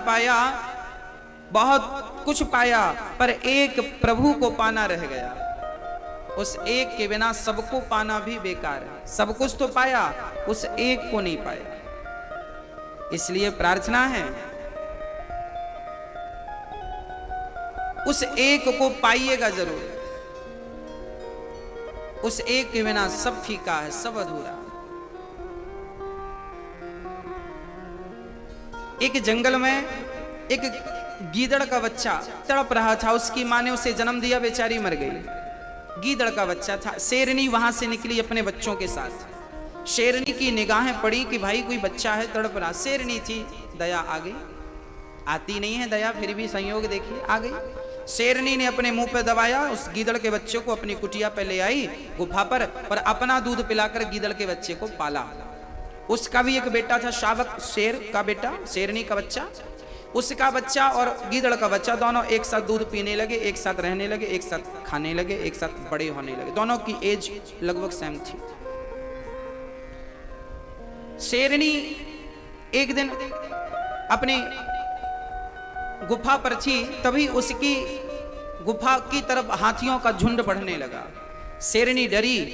पाया, बहुत कुछ पाया, पर एक प्रभु को पाना रह गया। उस एक के बिना सबको पाना भी बेकार है। सब कुछ तो पाया, उस एक को नहीं पाया। इसलिए प्रार्थना है उस एक को पाइएगा जरूर। उस एक के बिना सब फीका है, सब अधूरा। एक जंगल में एक गीदड़ का बच्चा तड़प रहा था। उसकी मां ने उसे जन्म दिया, बेचारी मर गई। गीदड़ का बच्चा था। शेरनी वहां से निकली अपने बच्चों के साथ। शेरनी की निगाहें पड़ी कि भाई कोई बच्चा है तड़प रहा। शेरनी थी, दया आ गई। आती नहीं है दया, फिर भी संयोग देखिए आ गई। शेरनी ने अपने मुंह पे दबाया, उस गीदड़ के बच्चे को अपनी कुटिया पे ले आई गुफा पर अपना दूध पिलाकर गीदड़ के बच्चे को पाला। उसका भी एक बेटा था, शावक, शेर का बेटा, शेरनी का बच्चा। उसका बच्चा और गीदड़ का बच्चा दोनों एक साथ दूध पीने लगे, एक साथ रहने लगे, एक साथ खाने लगे, एक साथ बड़े होने लगे। दोनों की एज लगभग सेम थी। शेरनी एक दिन अपनी गुफा पर थी, तभी उसकी गुफा की तरफ हाथियों का झुंड बढ़ने लगा। शेरनी डरी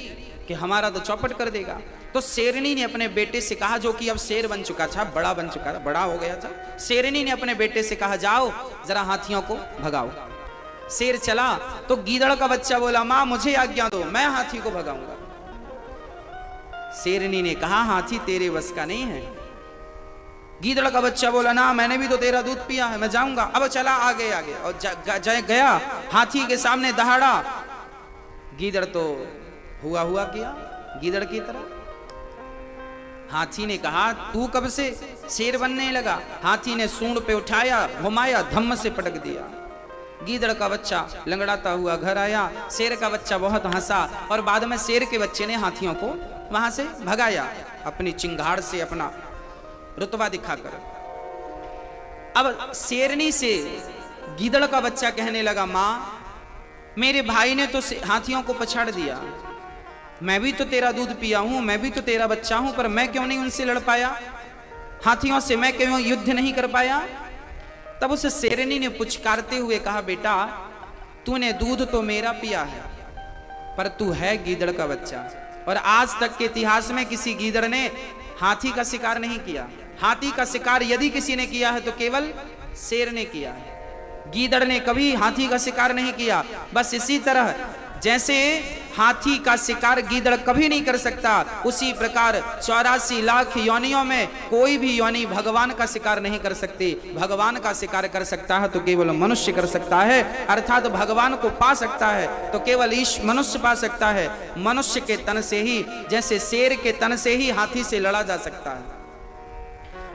कि हमारा तो चौपट कर देगा। तो शेरनी ने अपने बेटे से कहा, जो कि अब शेर बन चुका था, बड़ा बन चुका था, बड़ा हो गया था। शेरनी ने अपने बेटे से कहा, जाओ जरा हाथियों को भगाओ। शेर चला तो गीदड़ का बच्चा बोला, मां मुझे आज्ञा दो, मैं हाथी को भगाऊंगा। शेरनी ने कहा, हाथी तेरे बस का नहीं है। गीदड़ का बच्चा बोला, ना मैंने भी तो तेरा दूध पिया है, मैं जाऊंगा। अब चला आगे आगे और गया, हाथी के सामने दहाड़ा। गीदड़ तो हुआ किया गीदड़ की तरह। हाथी ने कहा, तू कब से शेर बनने लगा? हाथी ने सूंड पे उठाया, घुमाया, धम्म से पटक दिया। गीदड़ का बच्चा लंगड़ाता हुआ घर आया। शेर का बच्चा बहुत हंसा और बाद में शेर के बच्चे ने हाथियों को वहां से भगाया, अपनी चिंगाड़ से, अपना रुतबा दिखाकर। अब शेरनी से गीदड़ का बच्चा कहने लगा, मां मेरे भाई ने तो हाथियों को पछाड़ दिया, मैं भी तो तेरा दूध पिया हूं, मैं भी तो तेरा बच्चा हूं, पर मैं क्यों नहीं उनसे लड़ पाया? हाथियों से मैं क्यों युद्ध नहीं कर पाया? तब उस शेरनी ने पुचकारते हुए कहा, बेटा तूने दूध तो मेरा पिया है, पर तू है गीदड़ का बच्चा। और आज तक के इतिहास में किसी गीदड़ ने हाथी का शिकार नहीं किया। हाथी का शिकार यदि किसी ने किया है तो केवल शेर ने किया है। गीदड़ ने कभी हाथी का शिकार नहीं किया। बस इसी तरह जैसे हाथी का शिकार गीदड़ कभी नहीं कर सकता, उसी प्रकार 84 लाख योनियों में कोई भी योनि भगवान का शिकार नहीं कर सकती। भगवान का शिकार कर सकता है तो केवल मनुष्य कर सकता है, अर्थात भगवान को पा सकता है तो केवल मनुष्य पा सकता है। मनुष्य के तन से ही, जैसे शेर के तन से ही हाथी से लड़ा जा सकता है,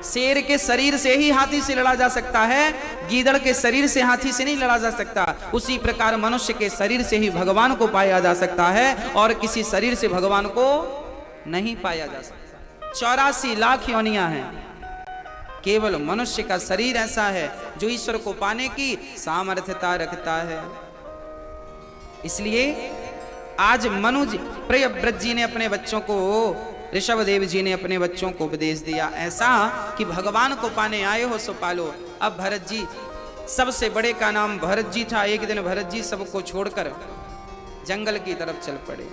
शेर के शरीर से ही हाथी से लड़ा जा सकता है, गीदड़ के शरीर से हाथी से नहीं लड़ा जा सकता। उसी प्रकार मनुष्य के शरीर से ही भगवान को पाया जा सकता है और किसी शरीर से भगवान को नहीं पाया जा सकता। 84 लाख योनियां हैं, केवल मनुष्य का शरीर ऐसा है जो ईश्वर को पाने की सामर्थ्यता रखता है। इसलिए आज मनुज प्रियव्रत जी ने अपने बच्चों को, ऋषभदेव जी ने अपने बच्चों को उपदेश दिया ऐसा कि भगवान को पाने आए हो सो पालो। अब भरत जी, सबसे बड़े का नाम भरत जी था। एक दिन भरत जी सबको छोड़कर जंगल की तरफ चल पड़े।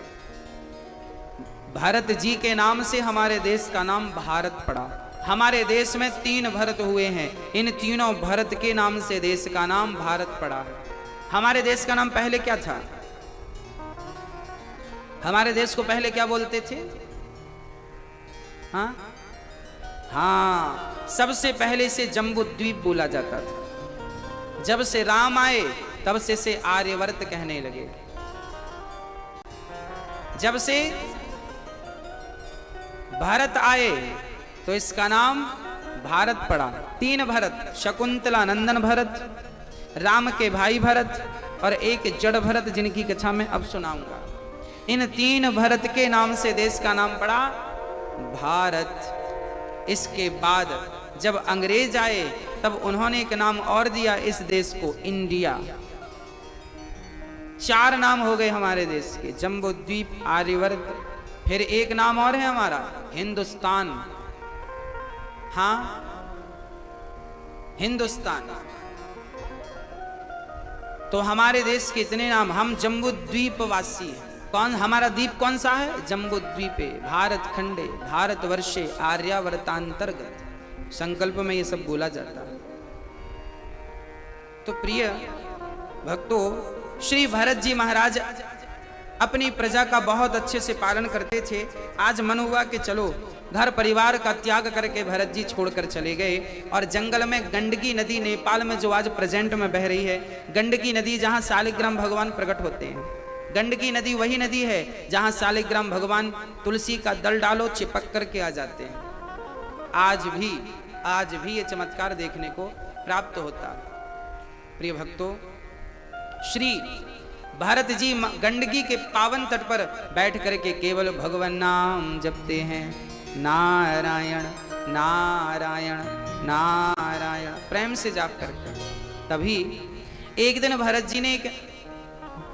भरत जी के नाम से हमारे देश का नाम भारत पड़ा। हमारे देश में 3 भरत हुए हैं, इन तीनों भरत के नाम से देश का नाम भारत पड़ा है। हमारे देश का नाम पहले क्या था? हमारे देश को पहले क्या बोलते थे? हाँ, सबसे पहले से जम्बू द्वीप बोला जाता था। जब से राम आए तब से आर्यवर्त कहने लगे। जब से भारत आए तो इसका नाम भारत पड़ा। 3 भरत, शकुंतला नंदन भरत, राम के भाई भरत और एक जड़ भरत, जिनकी कथा मैं अब सुनाऊंगा। इन 3 भरत के नाम से देश का नाम पड़ा भारत। इसके बाद जब अंग्रेज आए तब उन्होंने एक नाम और दिया इस देश को, इंडिया। 4 नाम हो गए हमारे देश के, जम्बूद्वीप, आर्यवर्त, फिर एक नाम और है हमारा हिंदुस्तान। हाँ, हिंदुस्तान। तो हमारे देश के इतने नाम, हम जम्बू द्वीप वासी हैं। कौन हमारा द्वीप कौन सा है? जम्बू द्वीपे भारत खंडे भारत वर्षे आर्यावर्तांतर्गत। संकल्प में ये सब बोला जाता है। तो प्रिय भक्तों, श्री भरत जी महाराज अपनी प्रजा का बहुत अच्छे से पालन करते थे। आज मन हुआ कि चलो घर परिवार का त्याग करके भरत जी छोड़कर चले गए और जंगल में गंडकी नदी, नेपाल में जो आज प्रेजेंट में बह रही है, गंडकी नदी जहां शालिग्राम भगवान प्रकट होते हैं। गंडकी नदी वही नदी है जहां शालिग्राम भगवान तुलसी का दल डालो चिपक करके आ जाते हैं। आज भी ये चमत्कार देखने को प्राप्त होता। प्रिय भक्तों, श्री भरत जी गंडकी के पावन तट पर बैठ करके केवल भगवान नाम जपते हैं, नारायण नारायण नारायण, प्रेम से जाप करके। तभी एक दिन भरत जी ने एक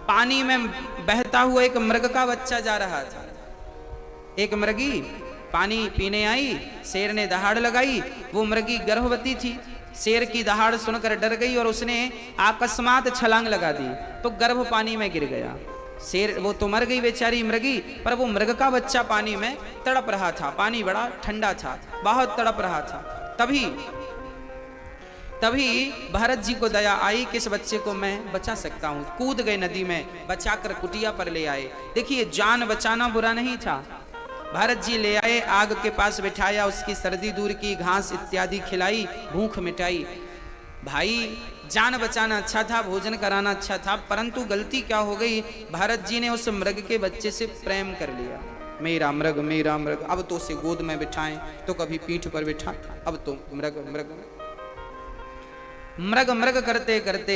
पानी में बहता हुआ एक मृग का बच्चा जा रहा था। एक मृगी पानी पीने आई, शेर ने दहाड़ लगाई, वो मृगी गर्भवती थी। शेर की दहाड़ सुनकर डर गई और उसने अकस्मात छलांग लगा दी, तो गर्भ पानी में गिर गया। शेर वो तो मर गई बेचारी मृगी, पर वो मृग का बच्चा पानी में तड़प रहा था। पानी बड़ा ठंडा था, बहुत तड़प रहा था। तभी भरत जी को दया आई कि इस बच्चे को मैं बचा सकता हूँ। कूद गए नदी में, बचाकर कुटिया पर ले आए। देखिए, जान बचाना बुरा नहीं था। भरत जी ले आए, आग के पास बिठाया, उसकी सर्दी दूर की, घास इत्यादि खिलाई, भूख मिटाई। भाई, जान बचाना अच्छा था, भोजन कराना अच्छा था, परंतु गलती क्या हो गई, भरत जी ने उस मृग के बच्चे से प्रेम कर लिया। मेरा मृग मेरा मृग, अब तो उसे गोद में बिठाएं तो कभी पीठ पर बिठा, अब तो मृग मृग मृग मृग करते करते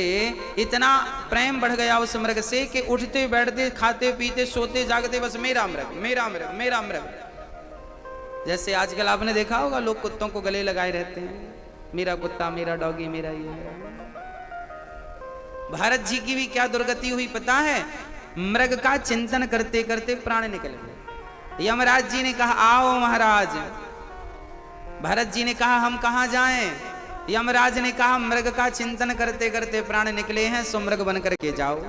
इतना प्रेम बढ़ गया उस मृग से कि उठते बैठते खाते पीते सोते जागते बस मेरा मृग मेरा मृग मेरा मृग। जैसे आजकल आपने देखा होगा लोग कुत्तों को गले लगाए रहते हैं, मेरा कुत्ता मेरा डॉगी मेरा ये। भारत जी की भी क्या दुर्गति हुई पता है? मृग का चिंतन करते करते प्राण निकल गए। यमराज जी ने कहा आओ महाराज। भरत जी ने कहा हम कहां जाएं? यमराज ने कहा मृग का चिंतन करते करते प्राण निकले हैं, सो मृग बन करके जाओ।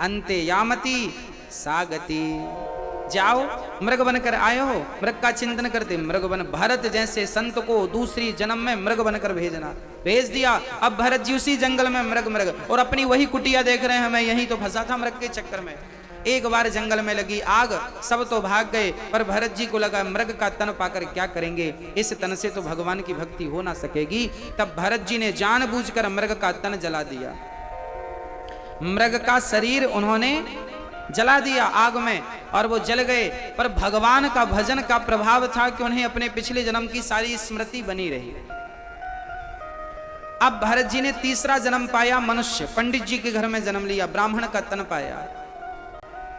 अंते यामती सागति, जाओ मृग बनकर आए हो, मृग का चिंतन करते मृग बन। भरत जैसे संत को दूसरी जन्म में मृग बनकर भेजना, भेज दिया। अब भरत जी उसी जंगल में मृग मृग, और अपनी वही कुटिया देख रहे हैं, मैं यही तो फंसा था मृग के चक्कर में। एक बार जंगल में लगी आग, सब तो भाग गए, पर भरत जी को लगा मृग का तन पाकर क्या करेंगे, इस तन से तो भगवान की भक्ति हो ना सकेगी। तब भरत जी ने जानबूझकर मृग का तन जला दिया। मृग का शरीर उन्होंने जला दिया आग में, और वो जल गए। पर भगवान का भजन का प्रभाव था कि उन्हें अपने पिछले जन्म की सारी स्मृति बनी रही। अब भरत जी ने तीसरा जन्म पाया, मनुष्य, पंडित जी के घर में जन्म लिया, ब्राह्मण का तन पाया।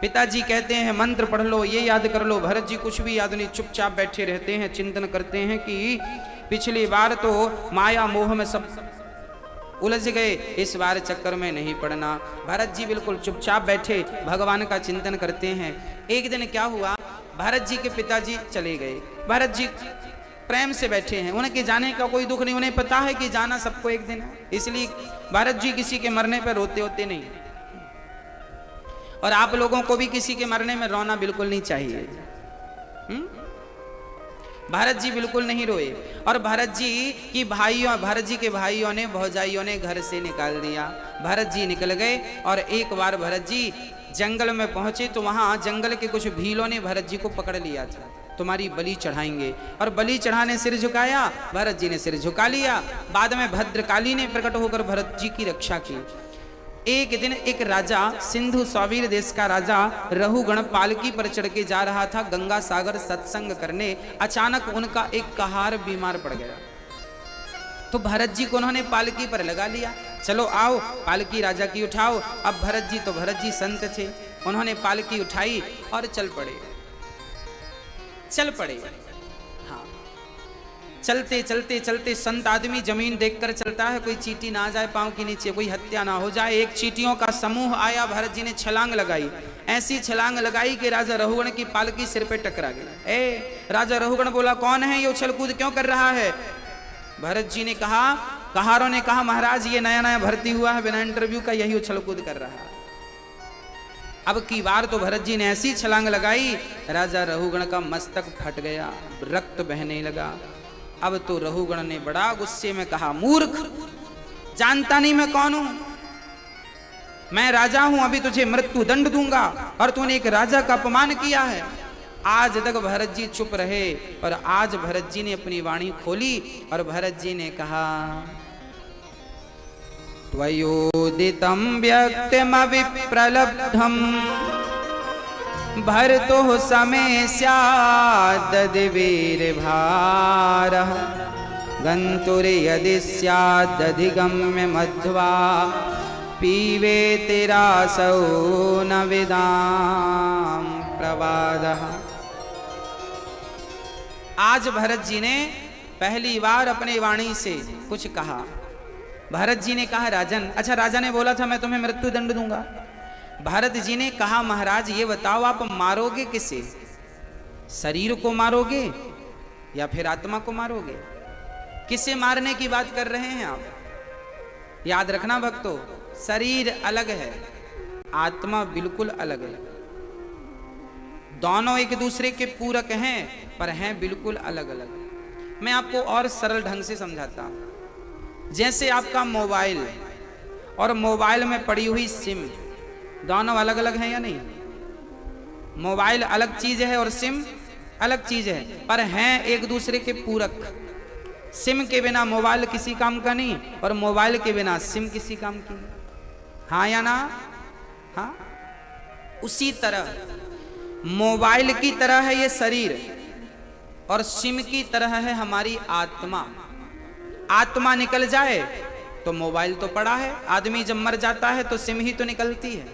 पिताजी कहते हैं मंत्र पढ़ लो, ये याद कर लो। भरत जी कुछ भी याद नहीं, चुपचाप बैठे रहते हैं, चिंतन करते हैं कि पिछली बार तो माया मोह में सब उलझ गए, इस बार चक्कर में नहीं पड़ना। भरत जी बिल्कुल चुपचाप बैठे भगवान का चिंतन करते हैं। एक दिन क्या हुआ, भरत जी के पिताजी चले गए। भरत जी प्रेम से बैठे हैं, उनके जाने का कोई दुख नहीं, उन्हें पता है कि जाना सबको एक दिन है, इसलिए भरत जी किसी के मरने पर रोते होते नहीं। और आप लोगों को भी किसी के मरने में रोना बिल्कुल नहीं चाहिए। भरत जी बिल्कुल नहीं रोए। और भरत जी के भाइयों ने, भौजाइयों ने घर से निकाल दिया। भरत जी निकल गए और एक बार भरत जी जंगल में पहुंचे तो वहां जंगल के कुछ भीलों ने भरत जी को पकड़ लिया था, तुम्हारी बलि चढ़ाएंगे। और बलि चढ़ाने सिर झुकाया, भरत जी ने सिर झुका लिया। बाद में भद्रकाली ने प्रकट होकर भरत जी की रक्षा की। एक दिन एक राजा, सिंधु सौवीर देश का राजा रहुगण पालकी पर चढ़ के जा रहा था गंगा सागर सत्संग करने। अचानक उनका एक कहार बीमार पड़ गया, तो भरत जी को उन्होंने पालकी पर लगा लिया। चलो आओ पालकी राजा की उठाओ। अब भरत जी संत थे, उन्होंने पालकी उठाई और चल पड़े। हाँ, चलते चलते चलते संत आदमी जमीन देखकर चलता है, कोई चींटी ना आ जाए पांव के नीचे, कोई हत्या ना हो जाए। एक चींटियों का समूह आया, भरत जी ने छलांग लगाई, ऐसी छलांग लगाई कि राजा रहुगण की पालकी सिर पे टकरा गई। राजा रहुगण बोला कौन है ये, उछल कूद क्यों कर रहा है? भरत जी ने कहा कहारों ने कहा महाराज ये नया नया भर्ती हुआ है, बिना इंटरव्यू का यही उछल कूद कर रहा है। अब की बार तो भरत जी ने ऐसी छलांग लगाई, राजा रहुगण का मस्तक फट गया, रक्त बहने लगा। अब तो रहुगण ने बड़ा गुस्से में कहा, मूर्ख, जानता नहीं मैं कौन हूं? मैं राजा हूं, अभी तुझे मृत्यु दंड दूंगा और तूने एक राजा का अपमान किया है। आज तक भरत जी चुप रहे और आज भरत जी ने अपनी वाणी खोली और भरत जी ने कहा, त्वयोदितं व्यक्तिमविप्रलब्धं भर्तुः समे स्याददिवीरभारः गन्तुर्यदि स्यादधिगम्य मध्वा पीवेतिरासौ न विदां प्रवादः। आज भरत जी ने पहली बार अपनी वाणी से कुछ कहा। भरत जी ने कहा, राजन, अच्छा राजा ने बोला था मैं तुम्हें मृत्यु दंड दूंगा। भरत जी ने कहा, महाराज ये बताओ आप मारोगे किसे? शरीर को मारोगे या फिर आत्मा को मारोगे? किसे मारने की बात कर रहे हैं आप? याद रखना भक्तों, शरीर अलग है, आत्मा बिल्कुल अलग है। दोनों एक दूसरे के पूरक हैं पर हैं बिल्कुल अलग अलग। मैं आपको और सरल ढंग से समझाता हूं। जैसे आपका मोबाइल और मोबाइल में पड़ी हुई सिम, दोनों अलग अलग हैं या नहीं? मोबाइल अलग चीज है और सिम अलग चीज है, पर हैं एक दूसरे के पूरक। सिम के बिना मोबाइल किसी काम का नहीं और मोबाइल के बिना सिम किसी काम की नहीं। हाँ या ना? हाँ। उसी तरह मोबाइल की तरह है ये शरीर और सिम की तरह है हमारी आत्मा। आत्मा निकल जाए तो मोबाइल तो पड़ा है। आदमी जब मर जाता है तो सिम ही तो निकलती है।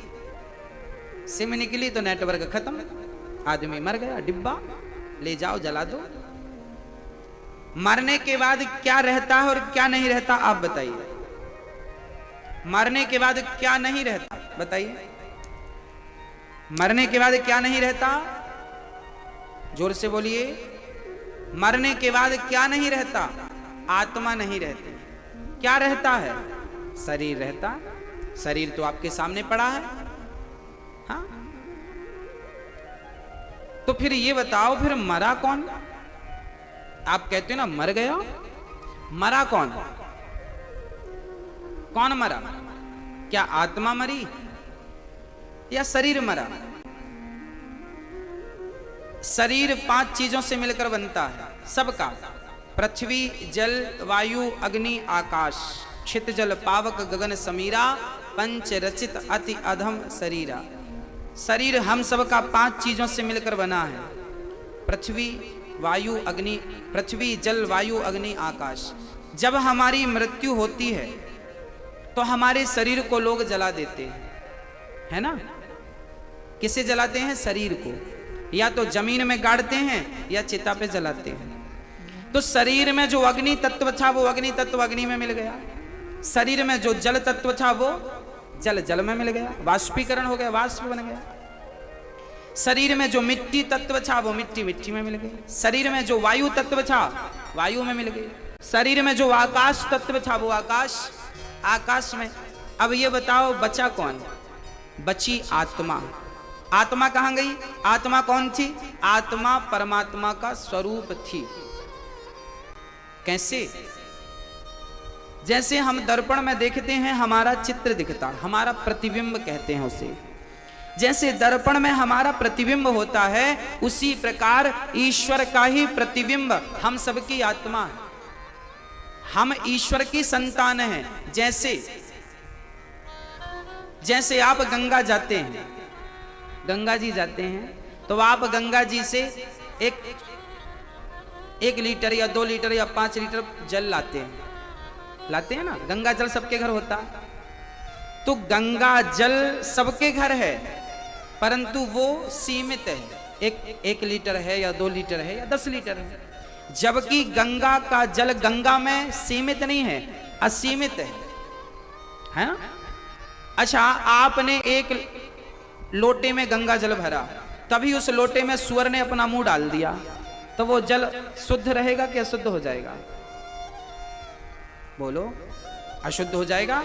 सिम निकली तो नेटवर्क खत्म, आदमी मर गया, डिब्बा ले जाओ जला दो। मरने के बाद क्या रहता है और क्या नहीं रहता आप बताइए। मरने के बाद क्या नहीं रहता बताइए। मरने के बाद क्या नहीं रहता? जोर से बोलिए। मरने के बाद क्या नहीं रहता? आत्मा नहीं रहती। क्या रहता है? शरीर रहता। शरीर तो आपके सामने पड़ा है। हाँ? तो फिर ये बताओ, फिर मरा कौन? आप कहते हो ना मर गया, मरा कौन? कौन मरा? क्या आत्मा मरी या शरीर मरा? शरीर 5 चीजों से मिलकर बनता है सबका। पृथ्वी, जल, वायु, अग्नि, आकाश, क्षित जल पावक गगन समीरा, पंच रचित अति अधम शरीरा। शरीर हम सबका 5 चीजों से मिलकर बना है। पृथ्वी, वायु, अग्नि, पृथ्वी, जल, वायु, अग्नि, आकाश। जब हमारी मृत्यु होती है तो हमारे शरीर को लोग जला देते हैं, है ना? किसे जलाते हैं? शरीर को। या तो जमीन में गाड़ते हैं या चिता पे जलाते हैं। तो शरीर में जो अग्नि तत्व था वो अग्नि तत्व अग्नि में मिल गया। शरीर में जो जल तत्व था वो जल जल में मिल गया, वाष्पीकरण हो गया, वाष्प बन गया। शरीर में जो मिट्टी तत्व था वो मिट्टी मिट्टी में मिल गई। शरीर में जो वायु तत्व था वायु में मिल गई। शरीर में जो आकाश तत्व था वो आकाश आकाश में। अब ये बताओ बचा कौन? बची आत्मा। आत्मा कहां गई? आत्मा कौन थी? आत्मा परमात्मा का स्वरूप थी। कैसे? जैसे हम दर्पण में देखते हैं हमारा चित्र दिखता, हमारा प्रतिबिंब कहते हैं उसे। जैसे दर्पण में हमारा प्रतिबिंब होता है उसी प्रकार ईश्वर का ही प्रतिबिंब हम सबकी आत्मा है। हम ईश्वर की संतान हैं। जैसे आप गंगा जाते हैं, गंगा जी जाते हैं तो आप गंगा जी से एक लीटर या 2 लीटर या 5 लीटर जल लाते हैं ना। गंगा जल सबके घर होता। तो गंगा जल सबके घर है परंतु वो सीमित है। एक लीटर है या 2 लीटर है या 10 लीटर है। जबकि गंगा का जल गंगा में सीमित नहीं है, असीमित है ना? अच्छा, आपने एक लोटे में गंगा जल भरा, तभी उस लोटे में सुअर ने अपना मुंह डाल दिया, तो वो जल शुद्ध रहेगा कि अशुद्ध हो जाएगा? बोलो, अशुद्ध हो जाएगा।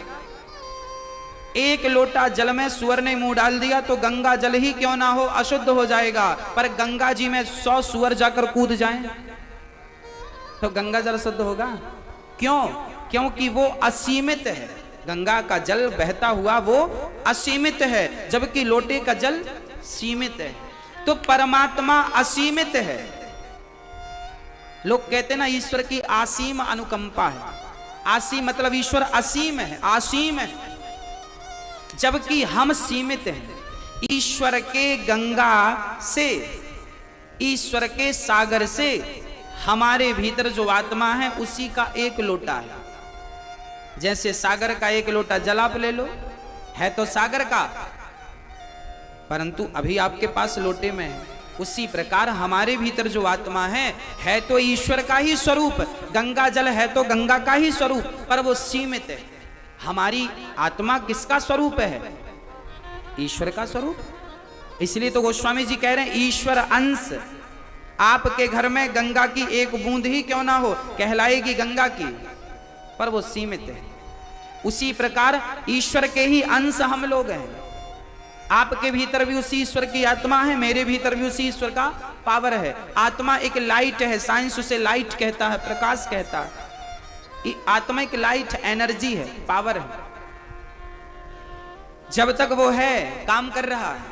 एक लोटा जल में सुअर ने मुंह डाल दिया तो गंगा जल ही क्यों ना हो अशुद्ध हो जाएगा, पर गंगा जी में 100 सुअर जाकर कूद जाएं तो गंगा जल शुद्ध होगा? क्यों? क्योंकि वो असीमित है। गंगा का जल बहता हुआ वो असीमित है, जबकि लोटे का जल सीमित है। तो परमात्मा असीमित है। लोग कहते ना ईश्वर की असीम अनुकंपा है। असीम मतलब ईश्वर असीम है, असीम है, जबकि हम सीमित हैं। ईश्वर के गंगा से, ईश्वर के सागर से हमारे भीतर जो आत्मा है उसी का एक लोटा है। जैसे सागर का एक लोटा जल आप ले लो, है तो सागर का, परंतु अभी आपके पास लोटे में है। उसी प्रकार हमारे भीतर जो आत्मा है तो ईश्वर का ही स्वरूप। गंगा जल है तो गंगा का ही स्वरूप, पर वो सीमित है। हमारी आत्मा किसका स्वरूप है? ईश्वर का स्वरूप। इसलिए तो गोस्वामी जी कह रहे हैं ईश्वर अंश। आपके घर में गंगा की एक बूंद ही क्यों ना हो, कहलाएगी गंगा की, पर वो सीमित है। उसी प्रकार ईश्वर के ही अंश हम लोग हैं। आपके भीतर भी उसी ईश्वर की आत्मा है, मेरे भीतर भी उसी ईश्वर का पावर है। आत्मा एक लाइट है, साइंस उसे लाइट कहता है, प्रकाश कहता है। आत्मा एक लाइट एनर्जी है, पावर है। जब तक वो है काम कर रहा है।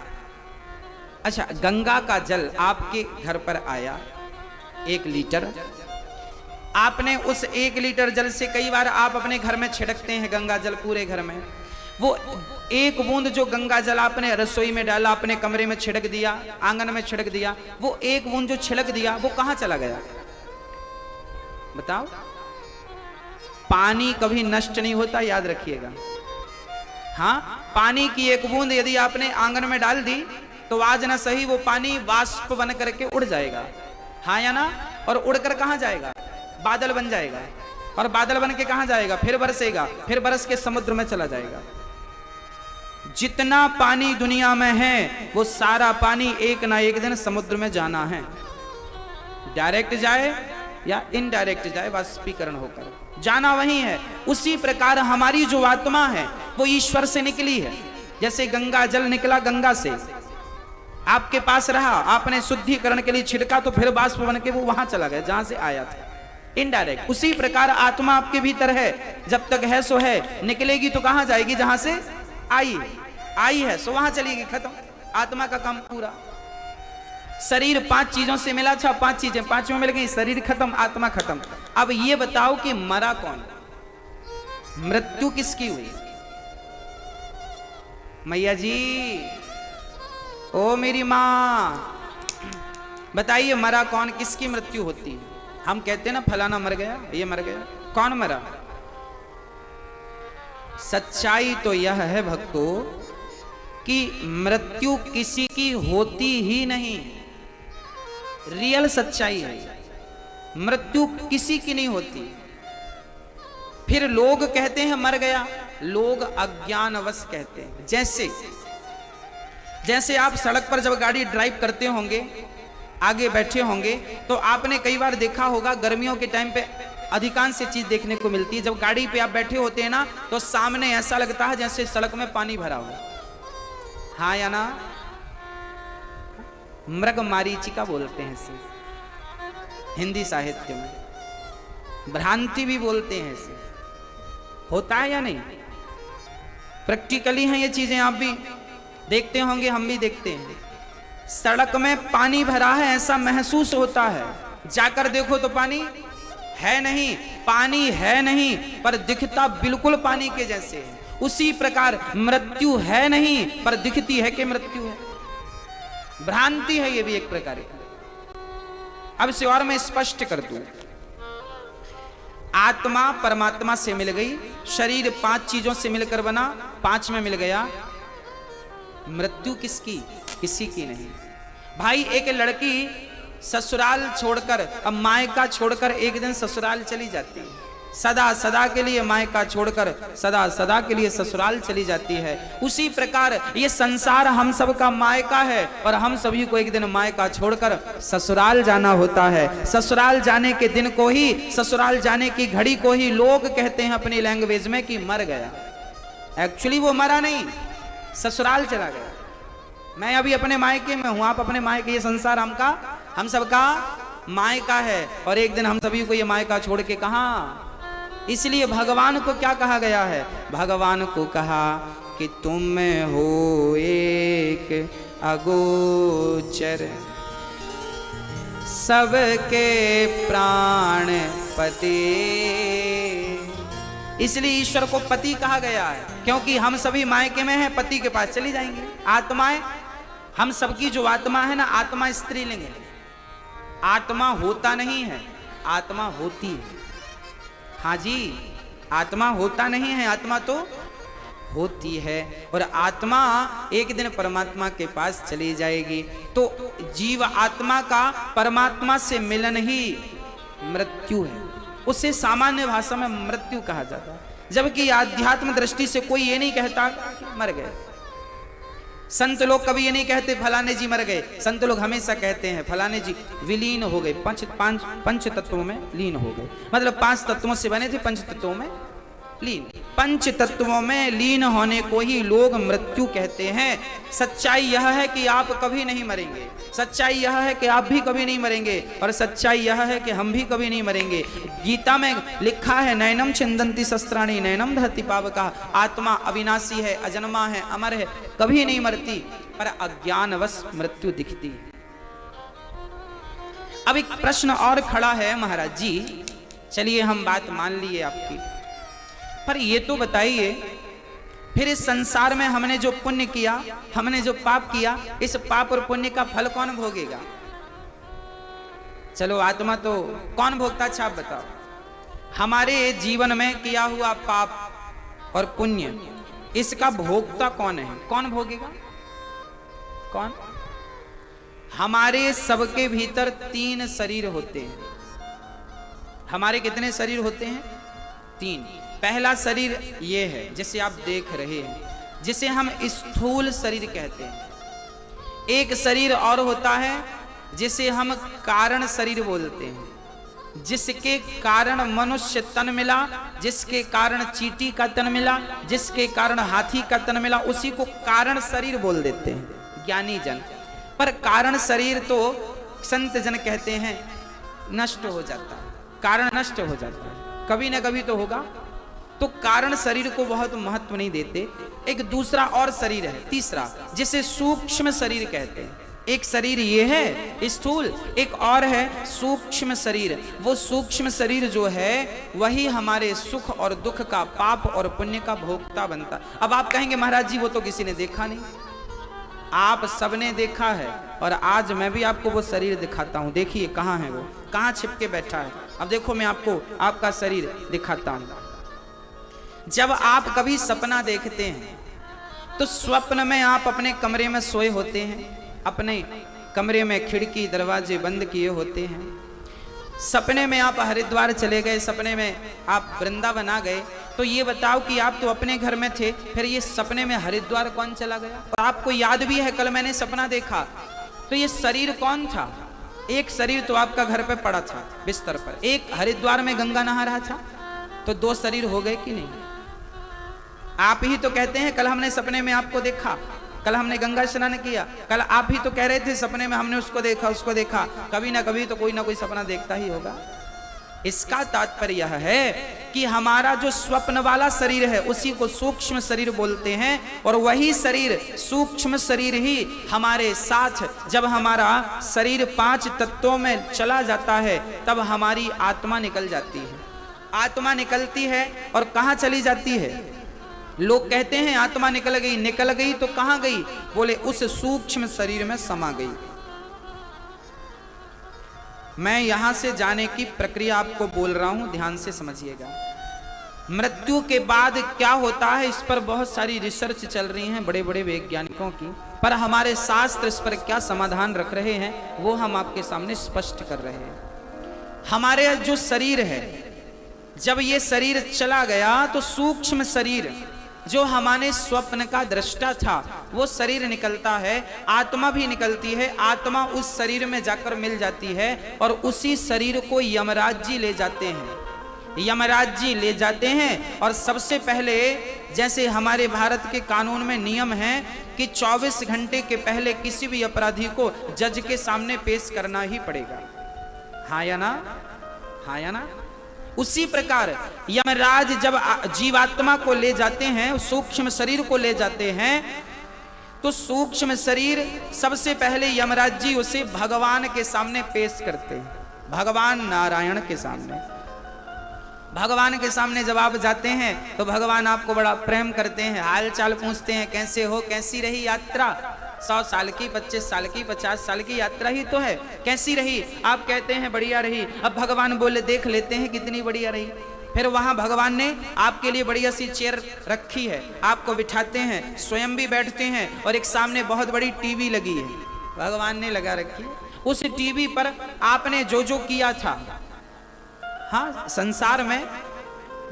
अच्छा, गंगा का जल आपके घर पर आया 1 लीटर, आपने उस 1 लीटर जल से कई बार आप अपने घर में छिड़कते हैं गंगा जल पूरे घर में। वो 1 बूंद जो गंगा जल आपने रसोई में डाला, अपने कमरे में छिड़क दिया, आंगन में छिड़क दिया, वो 1 बूंद जो छिड़क दिया वो कहां चला गया? बताओ। पानी कभी नष्ट नहीं होता, याद रखिएगा। हाँ, पानी की 1 बूंद यदि आपने आंगन में डाल दी तो आज ना सही वो पानी वाष्प बन करके उड़ जाएगा, हाँ या ना? और उड़कर कहां जाएगा? बादल बन जाएगा। और बादल बन के कहां जाएगा? फिर बरसेगा, फिर बरस के समुद्र में चला जाएगा। जितना पानी दुनिया में है वो सारा पानी एक ना एक दिन समुद्र में जाना है। डायरेक्ट जाए या इनडायरेक्ट जाए, वाष्पीकरण होकर जाना वही है। उसी प्रकार हमारी जो आत्मा है वो ईश्वर से निकली है। जैसे गंगा जल निकला गंगा से, आपके पास रहा, आपने शुद्धिकरण के लिए छिड़का तो फिर वाष्प बन के वो वहां चला गया जहां से आया था, इनडायरेक्ट। उसी प्रकार आत्मा आपके भीतर है, जब तक है सो है, निकलेगी तो कहां जाएगी? जहां से आई है सो वहां चलेगी, खत्म, आत्मा का काम पूरा। शरीर 5 चीजों से मिला था, 5 चीजें, 5 में मिल गई, शरीर खत्म, आत्मा खत्म। अब ये बताओ कि मरा कौन? मृत्यु किसकी हुई? मैया जी, ओ मेरी मां, बताइए मरा कौन? किसकी मृत्यु होती है? हम कहते हैं ना फलाना मर गया, ये मर गया। कौन मरा? सच्चाई तो यह है भक्तों कि मृत्यु किसी की होती ही नहीं। रियल सच्चाई है, मृत्यु किसी की नहीं होती। फिर लोग कहते हैं मर गया, लोग अज्ञानवश कहते हैं। जैसे आप सड़क पर जब गाड़ी ड्राइव करते होंगे, आगे बैठे होंगे, तो आपने कई बार देखा होगा गर्मियों के टाइम पे अधिकांश चीज देखने को मिलती है। जब गाड़ी पे आप बैठे होते हैं ना तो सामने ऐसा लगता है जैसे सड़क में पानी भरा हो, हाँ या ना? मृग मारीचिका बोलते हैं इसे हिंदी साहित्य में, भ्रांति भी बोलते हैं इसे। होता है या नहीं? प्रैक्टिकली हैं ये चीजें, आप भी देखते होंगे, हम भी देखते हैं। सड़क में पानी भरा है ऐसा महसूस होता है, जाकर देखो तो पानी है नहीं, पानी है नहीं, पर दिखता बिल्कुल पानी के जैसे है। उसी प्रकार मृत्यु है नहीं पर दिखती है कि मृत्यु है। भ्रांति है ये भी एक प्रकार की। अब इसे और मैं स्पष्ट कर दूं, आत्मा परमात्मा से मिल गई, शरीर 5 चीजों से मिलकर बना, 5 में मिल गया। मृत्यु किसकी? किसी की नहीं। भाई एक लड़की ससुराल छोड़कर, अब मायका छोड़कर एक दिन ससुराल चली जाती है, सदा सदा के लिए मायका छोड़कर सदा सदा के लिए ससुराल चली जाती है। उसी प्रकार ये संसार हम सब का मायका है और हम सभी को एक दिन मायका छोड़कर ससुराल जाना होता है। ससुराल जाने के दिन को ही, ससुराल जाने की घड़ी को ही लोग कहते हैं अपनी लैंग्वेज में कि मर गया। एक्चुअली वो मरा नहीं, ससुराल चला गया। मैं अभी अपने मायके में हूं, आप अपने मायके। ये संसार हम सबका मायका है और एक दिन हम सभी को ये मायका छोड़ के कहां। इसलिए भगवान को क्या कहा गया है? भगवान को कहा कि तुम हो एक अगोचर, सबके प्राण पति। इसलिए ईश्वर को पति कहा गया है, क्योंकि हम सभी मायके में हैं, पति के पास चली जाएंगे। आत्माएं, हम सबकी जो आत्मा है ना, आत्मा स्त्रीलिंग है। आत्मा होता नहीं है, आत्मा होती है। हाँ जी, आत्मा होता नहीं है, आत्मा तो होती है। और आत्मा एक दिन परमात्मा के पास चली जाएगी। तो जीव आत्मा का परमात्मा से मिलन ही मृत्यु है। उसे सामान्य भाषा में मृत्यु कहा जाता है, जबकि आध्यात्म दृष्टि से कोई ये नहीं कहता कि मर गए। संत लोग कभी ये नहीं कहते फलाने जी मर गए। संत लोग हमेशा कहते हैं फलाने जी विलीन हो गए, पंच तत्वों में लीन हो गए। मतलब 5 तत्वों से बने थे, पंच तत्वों में लीन। पंच तत्वों में लीन होने को ही लोग मृत्यु कहते हैं। सच्चाई यह है कि आप कभी नहीं मरेंगे। सच्चाई यह है कि आप भी कभी नहीं मरेंगे और सच्चाई यह है कि हम भी कभी नहीं मरेंगे। गीता में लिखा है, नैनम छिंदन्ति शस्त्राणि नैनम दहति पावका। आत्मा अविनाशी है, अजन्मा है, अमर है, कभी नहीं मरती, पर अज्ञानवश मृत्यु दिखती। अब एक प्रश्न और खड़ा है महाराज जी, चलिए हम बात मान लिए आपकी, पर ये तो बताइए फिर इस संसार में हमने जो पुण्य किया, हमने जो पाप किया, इस पाप और पुण्य का फल कौन भोगेगा? चलो आत्मा तो कौन भोगता? अच्छा आप बताओ। हमारे जीवन में किया हुआ पाप और पुण्य, इसका भोगता कौन है? कौन भोगेगा? कौन? हमारे सबके भीतर 3 शरीर होते हैं। हमारे कितने शरीर होते हैं? 3। पहला शरीर ये है जिसे आप देख रहे हैं, जिसे हम स्थूल शरीर कहते हैं। एक शरीर और होता है जिसे हम कारण शरीर बोलते हैं, जिसके कारण मनुष्य तन मिला, जिसके कारण चींटी का तन मिला, जिसके कारण हाथी का तन मिला, उसी को कारण शरीर बोल देते हैं ज्ञानी जन। पर कारण शरीर तो संत जन कहते हैं नष्ट हो जाता है, कारण नष्ट हो जाता है, कभी ना कभी तो होगा। तो कारण शरीर को बहुत महत्व नहीं देते। एक दूसरा और शरीर है, तीसरा, जिसे सूक्ष्म शरीर कहते हैं। एक शरीर ये है स्थूल, एक और है सूक्ष्म शरीर। वो सूक्ष्म शरीर जो है वही हमारे सुख और दुख का, पाप और पुण्य का भोक्ता बनता। अब आप कहेंगे महाराज जी वो तो किसी ने देखा नहीं। आप सबने देखा है और आज मैं भी आपको वो शरीर दिखाता हूं। देखिए कहाँ है वो, कहाँ छिप के बैठा है। अब देखो मैं आपको आपका शरीर दिखाता हूं। जब आप कभी सपना देखते हैं तो स्वप्न में आप अपने कमरे में सोए होते हैं, अपने कमरे में खिड़की दरवाजे बंद किए होते हैं। सपने में आप हरिद्वार चले गए, सपने में आप वृंदावन आ गए। तो ये बताओ कि आप तो अपने घर में थे, फिर ये सपने में हरिद्वार कौन चला गया? और आपको याद भी है कल मैंने सपना देखा, तो ये शरीर कौन था? एक शरीर तो आपका घर पे पड़ा था बिस्तर पर, एक हरिद्वार में गंगा नहा रहा था। तो 2 शरीर हो गए कि नहीं? आप ही तो कहते हैं कल हमने सपने में आपको देखा, कल हमने गंगा स्नान किया, कल आप ही तो कह रहे थे सपने में हमने उसको देखा, उसको देखा। कभी ना कभी तो कोई ना कोई सपना देखता ही होगा। इसका तात्पर्य यह है कि हमारा जो स्वप्न वाला शरीर है उसी को सूक्ष्म शरीर बोलते हैं, और वही शरीर, सूक्ष्म शरीर ही हमारे साथ, जब हमारा शरीर 5 तत्वों में चला जाता है तब हमारी आत्मा निकल जाती है। आत्मा निकलती है और कहाँ चली जाती है? लोग कहते हैं आत्मा निकल गई, निकल गई तो कहां गई? बोले उस सूक्ष्म शरीर में समा गई। मैं यहां से जाने की प्रक्रिया आपको बोल रहा हूं, ध्यान से समझिएगा। मृत्यु के बाद क्या होता है इस पर बहुत सारी रिसर्च चल रही हैं बड़े बड़े वैज्ञानिकों की, पर हमारे शास्त्र इस पर क्या समाधान रख रहे हैं वो हम आपके सामने स्पष्ट कर रहे हैं। हमारे जो शरीर है जब ये शरीर चला गया तो सूक्ष्म शरीर जो हमारे स्वप्न का दृष्टा था वो शरीर निकलता है, आत्मा भी निकलती है। आत्मा उस शरीर में जाकर मिल जाती है और उसी शरीर को यमराज जी ले जाते हैं। यमराज जी ले जाते हैं और सबसे पहले जैसे हमारे भारत के कानून में नियम है कि 24 घंटे के पहले किसी भी अपराधी को जज के सामने पेश करना ही पड़ेगा। हाँ या ना? हाँ या ना? उसी प्रकार यमराज जब जीवात्मा को ले जाते हैं, सूक्ष्म शरीर को ले जाते हैं, तो सूक्ष्म शरीर सबसे पहले यमराज जी उसे भगवान के सामने पेश करते हैं। भगवान नारायण के सामने, भगवान के सामने जब आप जाते हैं तो भगवान आपको बड़ा प्रेम करते हैं, हाल चाल पूछते हैं, कैसे हो, कैसी रही यात्रा? 100 साल की, 25 साल की, 50 साल की यात्रा ही तो है, कैसी रही? आप कहते हैं बढ़िया रही। अब भगवान बोले देख लेते हैं कितनी बढ़िया रही। फिर वहां भगवान ने आपके लिए बढ़िया सी चेयर रखी है, आपको बिठाते हैं, स्वयं भी बैठते हैं और एक सामने बहुत बड़ी टीवी लगी है, भगवान ने लगा रखी है। उस टीवी पर आपने जो जो किया था, हाँ, संसार में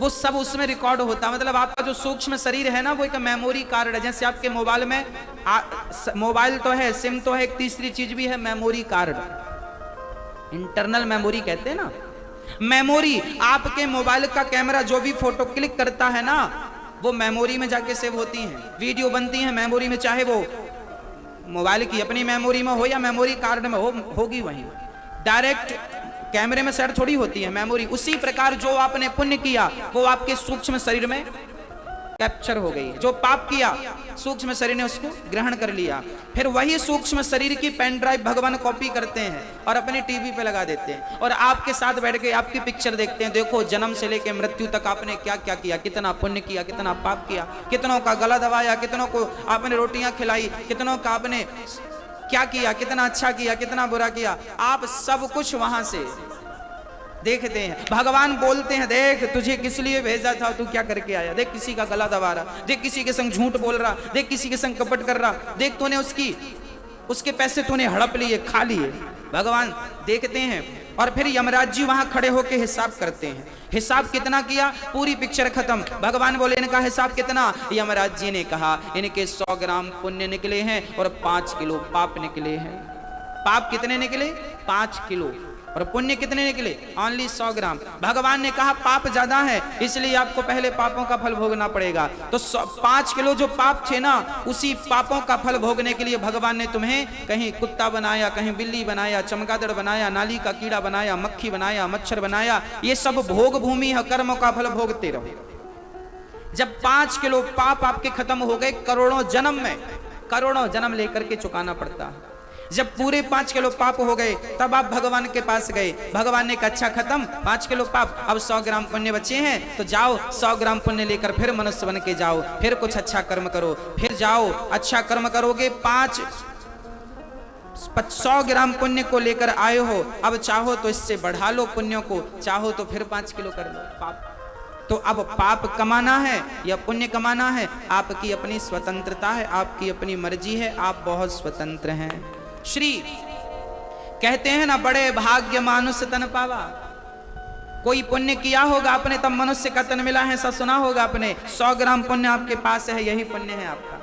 वो सब उसमें रिकॉर्ड होता। मतलब आपका जो सूक्ष्म शरीर है ना, वो एक मेमोरी कार्ड है। जैसे आपके मोबाइल में मोबाइल तो है, सिम तो है, एक तीसरी चीज भी है मेमोरी कार्ड, इंटरनल मेमोरी कहते हैं ना। मेमोरी, आपके मोबाइल का कैमरा जो भी फोटो क्लिक करता है ना, वो मेमोरी में जाके सेव होती हैं, वीडियो बनती है मेमोरी में, चाहे वो मोबाइल की अपनी मेमोरी में हो या मेमोरी कार्ड में होगी वहीं, डायरेक्ट कैमरे में सेट थोड़ी होती है मेमोरी। उसी प्रकार जो आपने पुण्य किया वो आपके सूक्ष्म शरीर में कैप्चर हो गई। जो पाप किया सूक्ष्म शरीर ने उसको ग्रहण कर लिया। फिर वही सूक्ष्म शरीर की पेन ड्राइव भगवान कॉपी करते हैं और अपने टीवी पे लगा देते हैं और आपके साथ बैठ के आपकी पिक्चर देखते हैं। देखो जन्म से लेकर मृत्यु तक आपने क्या क्या किया, कितना पुण्य किया, कितना पाप किया, कितनों का गला दबाया, कितनों को आपने रोटियां खिलाई, कितनों का आपने क्या किया, कितना अच्छा किया, कितना बुरा किया, आप सब कुछ वहां से देखते हैं। भगवान बोलते हैं देख तुझे किस लिए भेजा था, तू क्या करके आया, देख किसी का गला दबा रहा, देख किसी के संग झूठ बोल रहा, देख किसी के संग कपट कर रहा, देख तूने उसके पैसे तूने हड़प लिए, खा लिए। भगवान देखते हैं और फिर यमराज जी वहां खड़े होकर हिसाब करते हैं। हिसाब कितना किया, पूरी पिक्चर खत्म। भगवान बोले इनका हिसाब कितना? यमराज जी ने कहा इनके 100 ग्राम पुण्य निकले हैं और 5 किलो पाप निकले हैं। पाप कितने निकले? 5 किलो। और पुण्य कितने निकले? ओनली 100 ग्राम। भगवान ने कहा पाप ज्यादा है इसलिए आपको पहले पापों का फल भोगना पड़ेगा। तो 5 किलो जो पाप थे ना, उसी पापों का फल भोगने के लिए भगवान ने तुम्हें कहीं कुत्ता बनाया, कहीं बिल्ली बनाया, चमगादड़ बनाया, नाली का कीड़ा बनाया, मक्खी बनाया, मच्छर बनाया। ये सब भोग भूमि है, कर्म का फल भोगते रहो। जब 5 किलो पाप आपके खत्म हो गए, करोड़ों जन्म में, करोड़ों जन्म लेकर के चुकाना पड़ता है। जब पूरे 5 किलो पाप हो गए तब आप भगवान के पास गए। भगवान ने कहा अच्छा खत्म 5 किलो पाप, अब 100 ग्राम पुण्य बचे हैं, तो जाओ 100 ग्राम पुण्य लेकर फिर मनुष्य बन के जाओ, फिर कुछ अच्छा कर्म करो, फिर जाओ अच्छा कर्म करोगे। 100 ग्राम पुण्य को लेकर आए हो, अब चाहो तो इससे बढ़ा लो पुण्यों को, चाहो तो फिर 5 किलो कर लो पाप। तो अब पाप कमाना है या पुण्य कमाना है, आपकी अपनी स्वतंत्रता है, आपकी अपनी मर्जी है, आप बहुत स्वतंत्र हैं। श्री कहते हैं ना, बड़े भाग्य मानुष तन पावा। कोई पुण्य किया होगा आपने तब मनुष्य का तन मिला है, ऐसा सुना होगा आपने। 100 ग्राम पुण्य आपके पास है, यही पुण्य है आपका,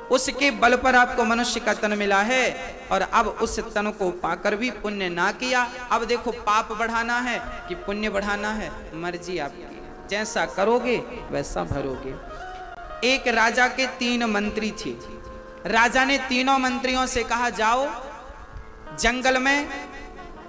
उसके बल पर आपको मनुष्य का तन मिला है। और अब उस तन को पाकर भी पुण्य ना किया, अब देखो पाप बढ़ाना है कि पुण्य बढ़ाना है, मर्जी आपकी, जैसा करोगे वैसा भरोगे। एक राजा के 3 मंत्री थे। राजा ने तीनों मंत्रियों से कहा जाओ जंगल में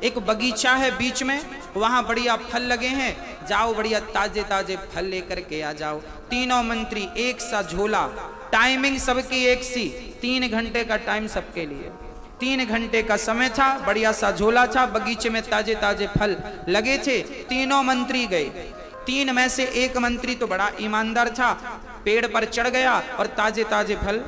एक बगीचा है बीच में, वहां बढ़िया फल लगे हैं, जाओ बढ़िया ताजे ताजे फल लेकर के आ जाओ। तीनों मंत्री एक सा झोला, टाइमिंग सबकी एक सी, 3 घंटे का टाइम सबके लिए, 3 घंटे का समय था, बढ़िया सा झोला था, बगीचे में ताजे ताजे फल लगे थे। तीनों मंत्री गए। 3 में से एक मंत्री तो बड़ा ईमानदार था, पेड़ पर चढ़ गया और ताजे ताजे फल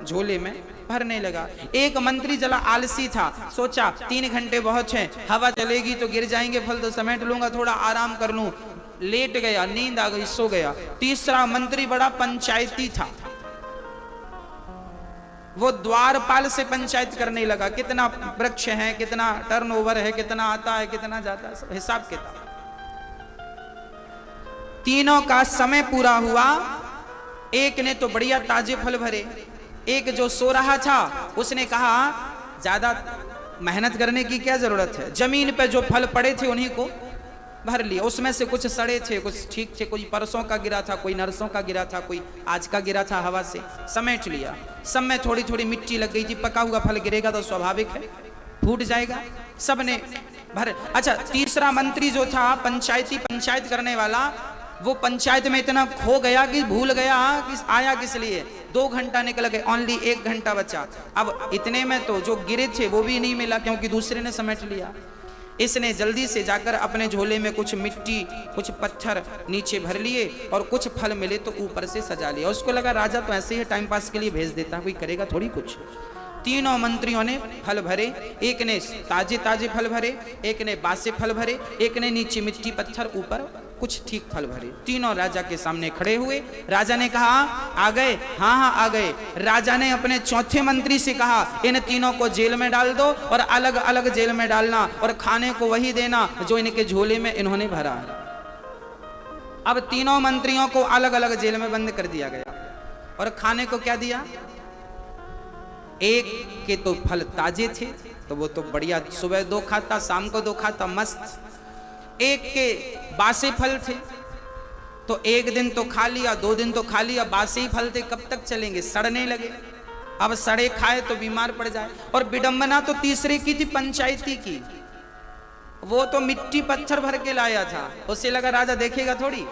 झोले में भरने लगा। एक मंत्री जरा आलसी था, सोचा 3 घंटे बहुत हैं, हवा चलेगी तो गिर जाएंगे फल, तो समेट लूंगा, थोड़ा आराम कर लूं, लेट गया, नींद आ गई, सो गया। तीसरा मंत्री बड़ा पंचायती था, वो द्वारपाल से पंचायत करने लगा, कितना वृक्ष है, कितना टर्नओवर है, कितना आता है, कितना जाता है, सब हिसाब किताब। तीनों का समय पूरा हुआ। एक ने तो बढ़िया ताजे फल भरे, एक जो सो रहा था उसने कहा ज्यादा मेहनत करने की क्या जरूरत है, जमीन पे जो फल पड़े थे उन्हीं को भर लिया। उसमें से कुछ सड़े थे, कुछ ठीक थे, कोई परसों का गिरा था, कोई नरसों का गिरा था, कोई आज का गिरा था, हवा से समेट लिया। सब में थोड़ी थोड़ी मिट्टी लग गई थी, पका हुआ फल गिरेगा तो स्वाभाविक है फूट जाएगा, सबने भर। अच्छा, तीसरा मंत्री जो था पंचायत करने वाला, वो पंचायत में इतना खो गया कि भूल गया कि आया किस लिए। 2 घंटा निकल गए, ओनली 1 घंटा बचा। अब इतने में तो जो गिरे थे वो भी नहीं मिला, क्योंकि दूसरे ने समेट लिया। इसने जल्दी से जाकर अपने झोले में कुछ मिट्टी, कुछ पत्थर नीचे भर लिए और कुछ फल मिले तो ऊपर से सजा लिया। उसको लगा राजा तो ऐसे ही टाइम पास के लिए भेज देता, कोई करेगा थोड़ी कुछ। तीनों मंत्रियों ने फल भरे, एक ने ताजे ताजे फल भरे, एक ने बासे फल भरे, एक ने नीचे मिट्टी पत्थर, ऊपर कुछ ठीक फल भरे। तीनों राजा के सामने खड़े हुए। राजा ने कहा आ गए? हाँ हाँ आ गए। राजा ने अपने चौथे मंत्री से कहा इन तीनों को जेल में डाल दो और अलग अलग जेल में डालना और खाने को वही देना जो इनके झोले में इन्होंने भरा। अब तीनों मंत्रियों को अलग अलग जेल में बंद कर दिया गया और खाने को क्या दिया? एक के तो फल ताजे थे तो वो तो बढ़िया, सुबह 2 खाता, शाम को 2 खाता, मस्त। एक के बासे फल थे तो 1 दिन तो खा लिया, 2 दिन तो खा लिया। बासे ही फल थे, कब तक चलेंगे, सड़ने लगे। अब सड़े खाए तो बीमार पड़ जाए। और विडंबना तो तीसरे की थी, पंचायती की। वो तो मिट्टी पत्थर भर के लाया था, उसे लगा राजा देखेगा थोड़ी।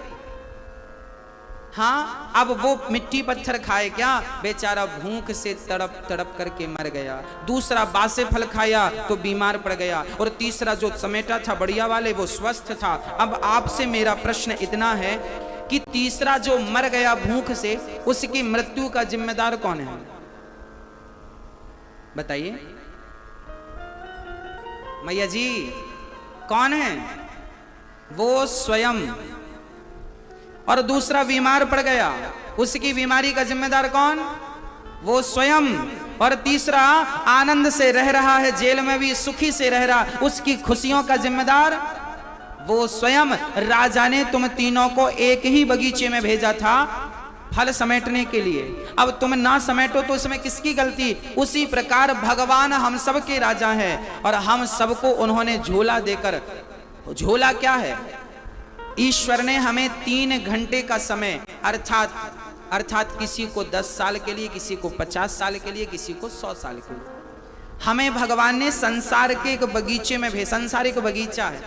हाँ, अब वो मिट्टी पत्थर खाए क्या, बेचारा भूख से तड़प तड़प करके मर गया। दूसरा बासे फल खाया तो बीमार पड़ गया। और तीसरा जो समेटा था बढ़िया वाले, वो स्वस्थ था। अब आपसे मेरा प्रश्न इतना है कि तीसरा जो मर गया भूख से, उसकी मृत्यु का जिम्मेदार कौन है? बताइए मैया जी, कौन है? वो स्वयं। और दूसरा बीमार पड़ गया, उसकी बीमारी का जिम्मेदार कौन? वो स्वयं। और तीसरा आनंद से रह रहा है, जेल में भी सुखी से रह रहा, उसकी खुशियों का जिम्मेदार वो स्वयं। राजा ने तुम तीनों को एक ही बगीचे में भेजा था फल समेटने के लिए। अब तुम ना समेटो तो इसमें किसकी गलती? उसी प्रकार भगवान हम सब के राजा हैं और हम सबको उन्होंने झोला देकर, झोला क्या है? ईश्वर ने हमें 3 घंटे का समय, अर्थात किसी को 10 साल के लिए, किसी को 50 साल के लिए, किसी को 100 साल के लिए, हमें भगवान ने संसार के एक बगीचे में भेजा। संसार एक बगीचा है,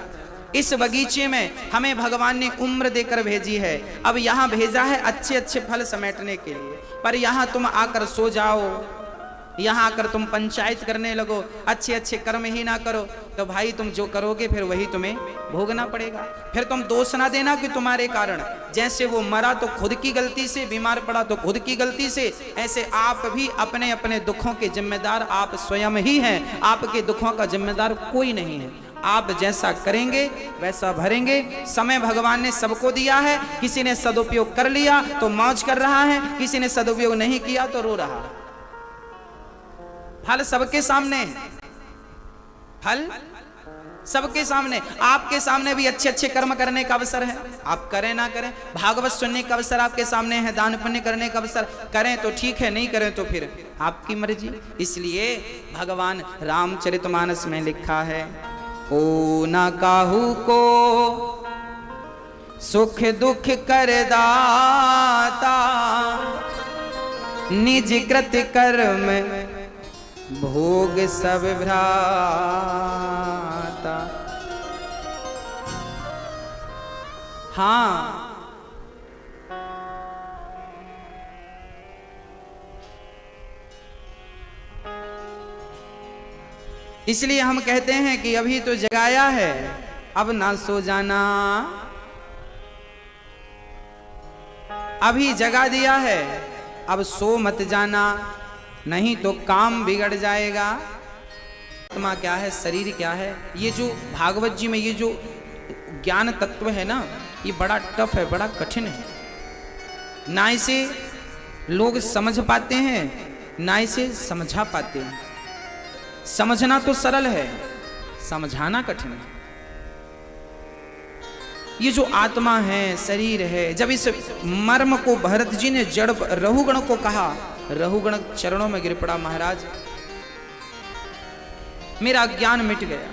इस बगीचे में हमें भगवान ने उम्र देकर भेजी है। अब यहाँ भेजा है अच्छे अच्छे फल समेटने के लिए, पर यहाँ तुम आकर सो जाओ, यहाँ आकर तुम पंचायत करने लगो, अच्छे अच्छे कर्म ही ना करो, तो भाई तुम जो करोगे फिर वही तुम्हें भोगना पड़ेगा। फिर तुम दोष ना देना कि तुम्हारे कारण, जैसे वो मरा तो खुद की गलती से, बीमार पड़ा तो खुद की गलती से, ऐसे आप भी अपने अपने दुखों के जिम्मेदार आप स्वयं ही हैं। आपके दुखों का जिम्मेदार कोई नहीं है। आप जैसा करेंगे वैसा भरेंगे। समय भगवान ने सबको दिया है, किसी ने सदुपयोग कर लिया तो मौज कर रहा है, किसी ने सदुपयोग नहीं किया तो रो रहा है। फल सबके सामने है, फल सबके सामने। आपके सामने भी अच्छे अच्छे कर्म करने का अवसर है, आप करें ना करें। भागवत सुनने का अवसर आपके सामने है, दान पुण्य करने का अवसर, करें तो ठीक है, नहीं करें तो फिर आपकी मर्जी। इसलिए भगवान रामचरितमानस में लिखा है, ओ ना काहू को सुख दुख कर दाता, निज कृत कर्म भोग सब भ्राता। हाँ, इसलिए हम कहते हैं कि अभी तो जगाया है, अब ना सो जाना। अभी जगा दिया है, अब सो मत जाना, नहीं तो काम बिगड़ जाएगा। आत्मा क्या है, शरीर क्या है, ये जो भागवत जी में ये जो ज्ञान तत्व है ना, ये बड़ा टफ है, बड़ा कठिन है। ना इसे लोग समझ पाते हैं, ना इसे समझा पाते हैं। समझना तो सरल है, समझाना कठिन है। ये जो आत्मा है, शरीर है, जब इस मर्म को भरत जी ने जड़ रहुगण को कहा, रहुगण चरणों में गिर पड़ा, महाराज मेरा ज्ञान मिट गया,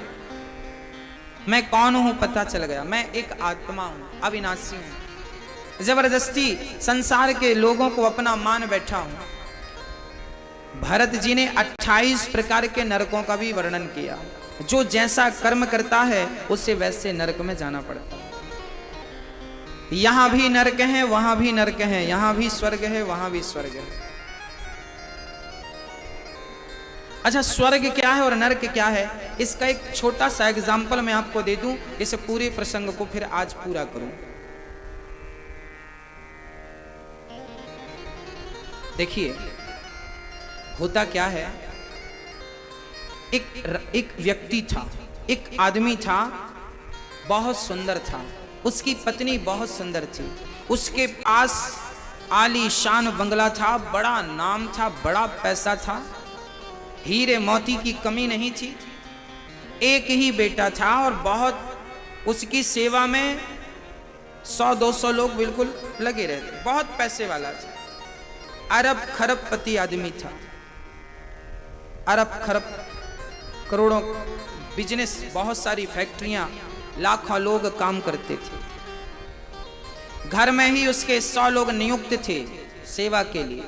मैं कौन हूं पता चल गया, मैं एक आत्मा हूं, अविनाशी हूं। जबरदस्ती संसार के लोगों को अपना मान बैठा हूं। भरत जी ने 28 प्रकार के नरकों का भी वर्णन किया। जो जैसा कर्म करता है उसे वैसे नरक में जाना पड़ता है। यहां भी नरक है, वहां भी नरक है, यहां भी स्वर्ग है, वहां भी स्वर्ग है। अच्छा, स्वर्ग क्या है और नरक क्या है, इसका एक छोटा सा एग्जाम्पल मैं आपको दे दूं, इस पूरे प्रसंग को फिर आज पूरा करूं। देखिए होता क्या है, एक व्यक्ति था, एक आदमी था, बहुत सुंदर था, उसकी पत्नी बहुत सुंदर थी, उसके पास आलीशान बंगला था, बड़ा नाम था, बड़ा पैसा था, हीरे मोती की कमी नहीं थी। एक ही बेटा था और बहुत उसकी सेवा में 100-200 लोग बिल्कुल लगे रहते, बहुत पैसे वाला था, अरब खरबपति आदमी था, अरब खरब करोड़ों बिजनेस, बहुत सारी फैक्ट्रियां, लाखों लोग काम करते थे। घर में ही उसके 100 लोग नियुक्त थे सेवा के लिए।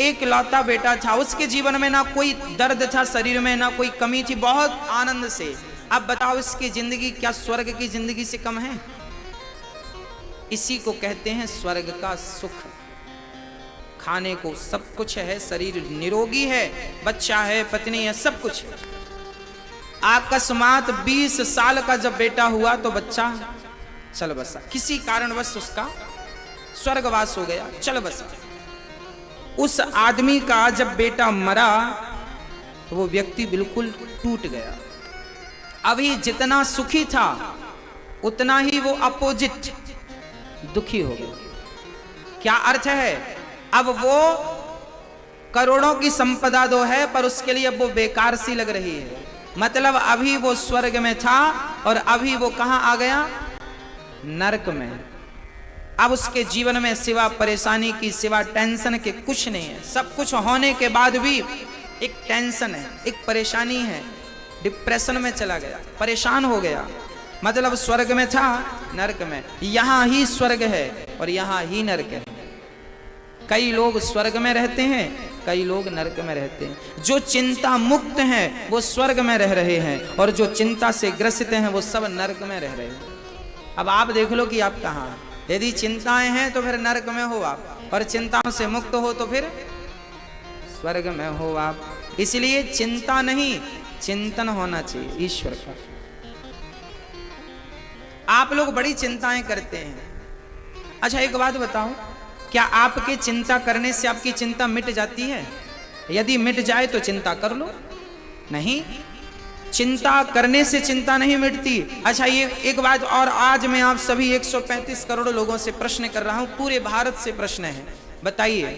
एक लौता बेटा था, उसके जीवन में ना कोई दर्द था, शरीर में ना कोई कमी थी, बहुत आनंद से। अब बताओ इसकी जिंदगी क्या स्वर्ग की जिंदगी से कम है? इसी को कहते हैं स्वर्ग का सुख। खाने को सब कुछ है, शरीर निरोगी है, बच्चा है, पत्नी है, सब कुछ है। अकस्मात 20 साल का जब बेटा हुआ तो बच्चा चल बसा, किसी कारणवश उसका स्वर्गवास हो गया, चल बसा। उस आदमी का जब बेटा मरा तो वो व्यक्ति बिल्कुल टूट गया। अभी जितना सुखी था उतना ही वो अपोजिट दुखी हो गया। क्या अर्थ है? अब वो करोड़ों की संपदा दो है पर उसके लिए अब वो बेकार सी लग रही है। मतलब अभी वो स्वर्ग में था और अभी वो कहां आ गया? नरक में। अब उसके जीवन में सिवा परेशानी की, सिवा टेंशन के कुछ नहीं है। सब कुछ होने के बाद भी एक टेंशन है, एक परेशानी है, डिप्रेशन में चला गया, परेशान हो गया। मतलब स्वर्ग में था, नरक में। यहां ही स्वर्ग है और यहां ही नरक है। कई लोग स्वर्ग में रहते हैं, कई लोग नरक में रहते हैं। जो चिंता मुक्त हैं वो स्वर्ग में रह रहे हैं और जो चिंता से ग्रसित हैं वो सब नरक में रह रहे हैं। अब आप देख लो कि आप कहाँ हैं। यदि चिंताएं हैं तो फिर नरक में हो आप, और चिंताओं से मुक्त हो तो फिर स्वर्ग में हो आप। इसलिए चिंता नहीं, चिंतन होना चाहिए ईश्वर का। आप लोग बड़ी चिंताएं करते हैं। अच्छा एक बात बताओ, क्या आपके चिंता करने से आपकी चिंता मिट जाती है? यदि मिट जाए तो चिंता कर लो। नहीं, चिंता करने से चिंता नहीं मिटती। अच्छा ये एक बात और, आज मैं आप सभी 135 करोड़ लोगों से प्रश्न कर रहा हूं, पूरे भारत से प्रश्न है। बताइए,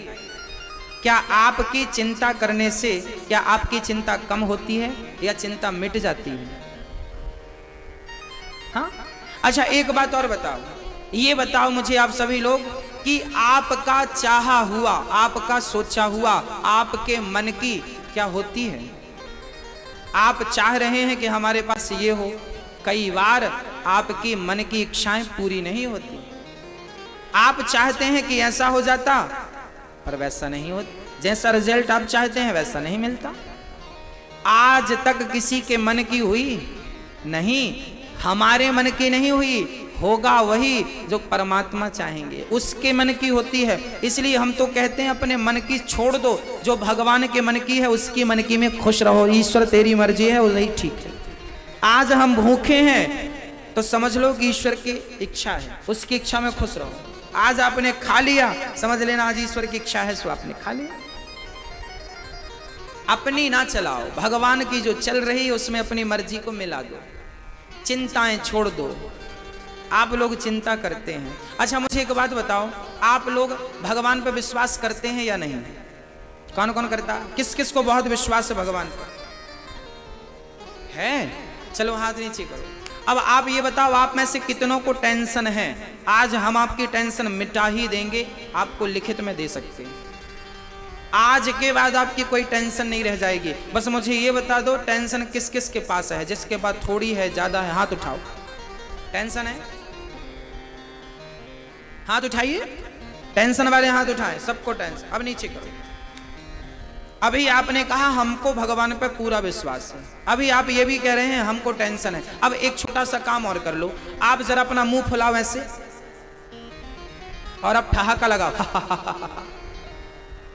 क्या आपकी चिंता करने से क्या आपकी चिंता कम होती है या चिंता मिट जाती है? हाँ? अच्छा एक बात और बताओ, ये बताओ मुझे आप सभी लोग कि आपका चाहा हुआ, आपका सोचा हुआ, आपके मन की क्या होती है? आप चाह रहे हैं कि हमारे पास ये हो, कई बार आपकी मन की इच्छाएं पूरी नहीं होती। आप चाहते हैं कि ऐसा हो जाता पर वैसा नहीं होता, जैसा रिजल्ट आप चाहते हैं वैसा नहीं मिलता। आज तक किसी के मन की हुई नहीं, हमारे मन की नहीं हुई, होगा वही जो परमात्मा चाहेंगे, उसके मन की होती है। इसलिए हम तो कहते हैं अपने मन की छोड़ दो, जो भगवान के मन की है उसकी मन की में खुश रहो। ईश्वर तेरी मर्जी है वही ठीक है। आज हम भूखे हैं तो समझ लो कि ईश्वर की इच्छा है, उसकी इच्छा में खुश रहो। आज आपने खा लिया, समझ लेना आज ईश्वर की इच्छा है सो आपने खा लिया। अपनी ना चलाओ, भगवान की जो चल रही है उसमें अपनी मर्जी को मिला दो, चिंताएं छोड़ दो। आप लोग चिंता करते हैं। अच्छा मुझे एक बात बताओ, आप लोग भगवान पर विश्वास करते हैं या नहीं? कौन कौन करता है? किस किस को बहुत विश्वास है भगवान पर? है? चलो हाथ नीचे करो। अब आप ये बताओ, आप में से कितनों को टेंशन है? आज हम आपकी टेंशन मिटा ही देंगे, आपको लिखित में दे सकते हैं। आज के बाद आपकी कोई टेंशन नहीं रह जाएगी। बस मुझे ये बता दो, टेंशन किस किस के पास है? जिसके पास थोड़ी है, ज्यादा है, हाथ उठाओ। टेंशन है? हाथ उठाइए। टेंशन वाले हाथ उठाएं, सबको टेंशन। अब नीचे करो। अभी आपने कहा हमको भगवान पर पूरा विश्वास है, अभी आप ये भी कह रहे हैं हमको टेंशन है। अब एक छोटा सा काम और कर लो, आप जरा अपना मुंह फुलाओ ऐसे और अब ठहाका लगाओ।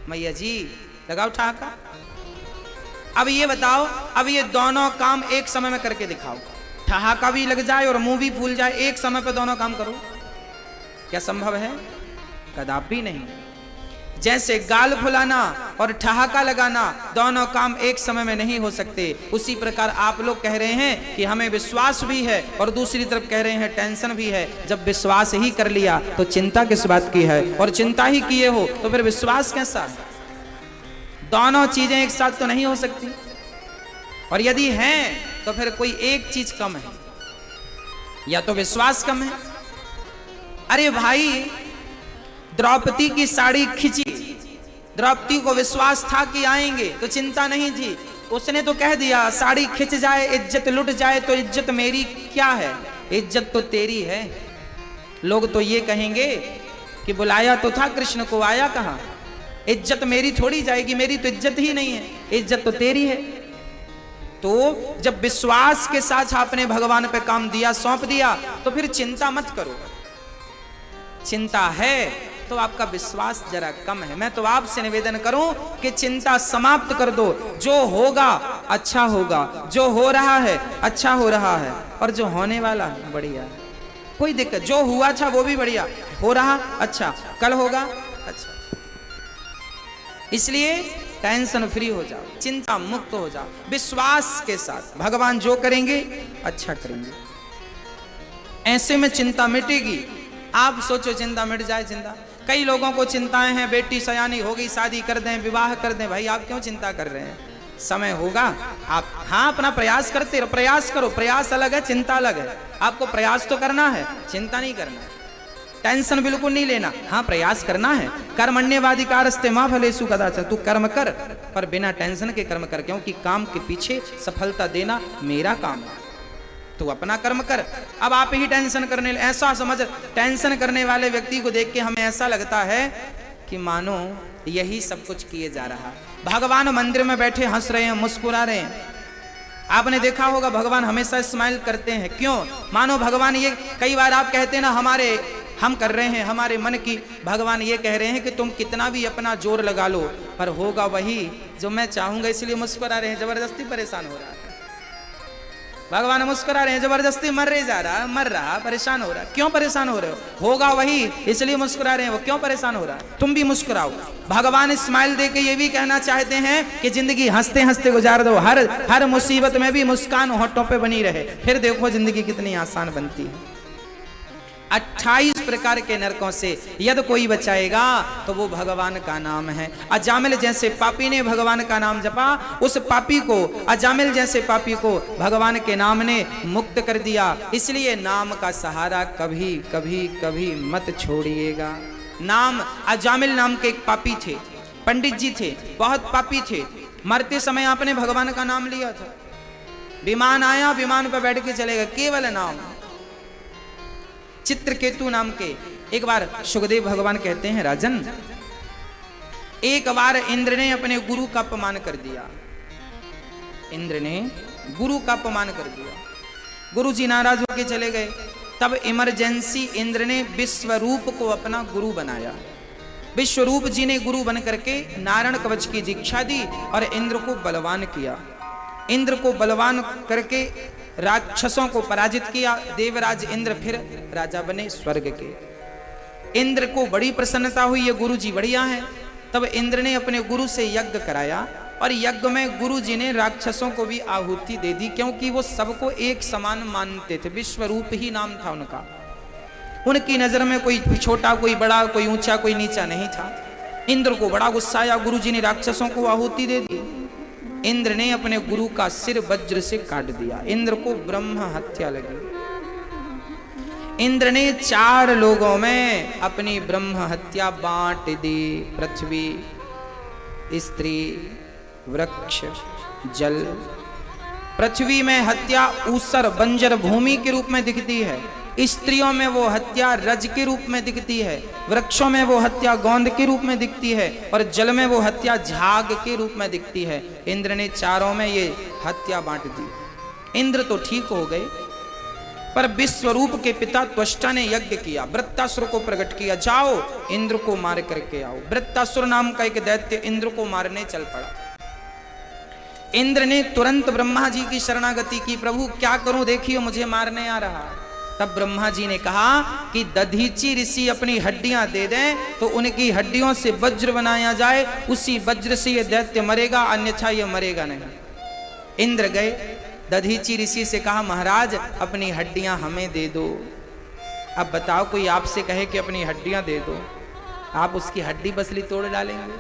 मैया जी लगाओ ठहाका। अब ये बताओ, अब ये दोनों काम एक समय में करके दिखाओ। ठहाका भी लग जाए और मुंह भी फूल जाए, एक समय पे दोनों काम करो। क्या संभव है? कदापि नहीं। जैसे गाल फुलाना और ठहाका लगाना दोनों काम एक समय में नहीं हो सकते, उसी प्रकार आप लोग कह रहे हैं कि हमें विश्वास भी है और दूसरी तरफ कह रहे हैं टेंशन भी है। जब विश्वास ही कर लिया तो चिंता किस बात की है? और चिंता ही किए हो तो फिर विश्वास कैसा है? दोनों चीजें एक साथ तो नहीं हो सकती। और यदि हैं तो फिर कोई एक चीज कम है, या तो विश्वास कम है। अरे भाई, द्रौपदी की साड़ी खिंची, द्रौपदी को विश्वास था कि आएंगे तो चिंता नहीं थी। उसने तो कह दिया साड़ी खिंच जाए, इज्जत लुट जाए तो इज्जत मेरी क्या है? इज्जत तो तेरी है। लोग तो ये कहेंगे कि बुलाया तो था कृष्ण को, आया कहां? इज्जत मेरी थोड़ी जाएगी, मेरी तो इज्जत ही नहीं है, इज्जत तो तेरी है। तो जब विश्वास के साथ आपने भगवान पे काम दिया, सौंप दिया, तो फिर चिंता मत करो। चिंता है तो आपका विश्वास जरा कम है। मैं तो आपसे निवेदन करूं कि चिंता समाप्त कर दो। जो होगा अच्छा होगा, जो हो रहा है अच्छा हो रहा है, और जो होने वाला है बढ़िया है, कोई दिक्कत। जो हुआ था वो भी बढ़िया हो रहा, अच्छा कल होगा, अच्छा। इसलिए टेंशन फ्री हो जाओ, चिंता मुक्त हो जाओ, विश्वास के साथ भगवान जो करेंगे अच्छा करेंगे। ऐसे में चिंता मिटेगी। आप सोचो चिंता मिट जाए। चिंता, कई लोगों को चिंताएं हैं, बेटी सयानी हो गई, शादी कर दें, विवाह कर दें। भाई आप क्यों चिंता कर रहे हैं? समय होगा। आप हाँ अपना प्रयास करते रहो, प्रयास करो। प्रयास अलग है, चिंता अलग है। आपको प्रयास तो करना है, चिंता नहीं करना है। टेंशन बिल्कुल नहीं लेना, हाँ प्रयास करना है। कर्मण्येवाधिकारस्ते मा फलेषु कदाचन। तू कर्म कर, पर बिना टेंशन के कर्म कर, क्योंकि काम के पीछे सफलता देना मेरा काम है। तू अपना कर्म कर। अब आप ही टेंशन करने, ऐसा समझ, टेंशन करने वाले व्यक्ति को देख के हमें ऐसा लगता है कि मानो यही सब कुछ किए जा रहा है। भगवान मंदिर में बैठे हंस रहे हैं, मुस्कुरा रहे हैं। आपने देखा होगा भगवान हमेशा स्माइल करते हैं। क्यों? मानो भगवान ये, कई बार आप कहते हैं ना हम कर रहे हैं हमारे मन की, भगवान ये कह रहे हैं कि तुम कितना भी अपना जोर लगा लो, पर होगा वही जो मैं चाहूंगा। इसलिए मुस्कुरा रहे हैं, जबरदस्ती परेशान हो रहा है। भगवान मुस्कुरा रहे हैं, जबरदस्ती मर रहा, परेशान हो रहा। क्यों परेशान हो रहे हो? होगा वही, इसलिए मुस्कुरा रहे हैं। वो क्यों परेशान हो रहा है? तुम भी मुस्कुराओ। भगवान स्माइल देके ये भी कहना चाहते हैं कि जिंदगी हंसते हंसते गुजार दो, हर मुसीबत में भी मुस्कान होठों पे बनी रहे, फिर देखो जिंदगी कितनी आसान बनती है। 28 प्रकार के नरकों से यदि कोई बचाएगा तो वो भगवान का नाम है। अजामिल जैसे पापी ने भगवान का नाम जपा, उस पापी को, अजामिल जैसे पापी को भगवान के नाम ने मुक्त कर दिया। इसलिए नाम का सहारा कभी कभी कभी मत छोड़िएगा। नाम, अजामिल नाम के एक पापी थे, पंडित जी थे, बहुत पापी थे। मरते समय आपने भगवान का नाम लिया था। विमान आया, विमान पर बैठ के चलेगा, केवल नाम। चित्रकेतु नाम के, एक बार सुखदेव भगवान कहते हैं, राजन एक बार इंद्र ने अपने गुरु का अपमान कर दिया। इंद्र ने गुरु का अपमान कर दिया। गुरु जी नाराज होकर चले गए। तब इमरजेंसी इंद्र ने विश्वरूप को अपना गुरु बनाया। विश्वरूप जी ने गुरु बन करके नारायण कवच की दीक्षा दी और इंद्र को बलवान किया। इंद्र को बलवान करके राक्षसों को पराजित किया। देवराज इंद्र फिर राजा बने स्वर्ग के। इंद्र को बड़ी प्रसन्नता हुई, ये गुरु जी बढ़िया हैं। तब इंद्र ने अपने गुरु से यज्ञ कराया और यज्ञ में गुरु जी ने राक्षसों को भी आहुति दे दी, क्योंकि वो सबको एक समान मानते थे। विश्वरूप ही नाम था उनका। उनकी नजर में कोई छोटा, कोई बड़ा, कोई ऊंचा, कोई नीचा नहीं था। इंद्र को बड़ा गुस्सा आया, गुरु जी ने राक्षसों को आहुति दे दी। इंद्र ने अपने गुरु का सिर वज्र से काट दिया। इंद्र को ब्रह्म हत्या लगी। इंद्र ने 4 लोगों में अपनी ब्रह्म हत्या बांट दी। पृथ्वी, स्त्री, वृक्ष, जल। पृथ्वी में हत्या ऊसर बंजर भूमि के रूप में दिखती है, स्त्रियों में वो हत्या रज के रूप में दिखती है, वृक्षों में वो हत्या गोंद के रूप में दिखती है, और जल में वो हत्या झाग के रूप में दिखती है। इंद्र ने 4 में ये हत्या बांट दी। इंद्र तो ठीक हो गए, पर विश्वरूप के पिता त्वष्टा ने यज्ञ किया, वृत्तासुर को प्रकट किया, जाओ इंद्र को मार करके आओ। वृत्तासुर नाम का एक दैत्य इंद्र को मारने चल पड़ा। इंद्र ने तुरंत ब्रह्मा जी की शरणागति की, प्रभु क्या करूं, देखिए मुझे मारने आ रहा। तब ब्रह्मा जी ने कहा कि दधीची ऋषि अपनी हड्डियां दे दें तो उनकी हड्डियों से वज्र बनाया जाए, उसी वज्र से ये दैत्य मरेगा, अन्यथा ये मरेगा नहीं। इंद्र गए, दधीची ऋषि से कहा महाराज अपनी हड्डियां हमें दे दो। अब बताओ कोई आपसे कहे कि अपनी हड्डियां दे दो, आप उसकी हड्डी बसली तोड़ डालेंगे?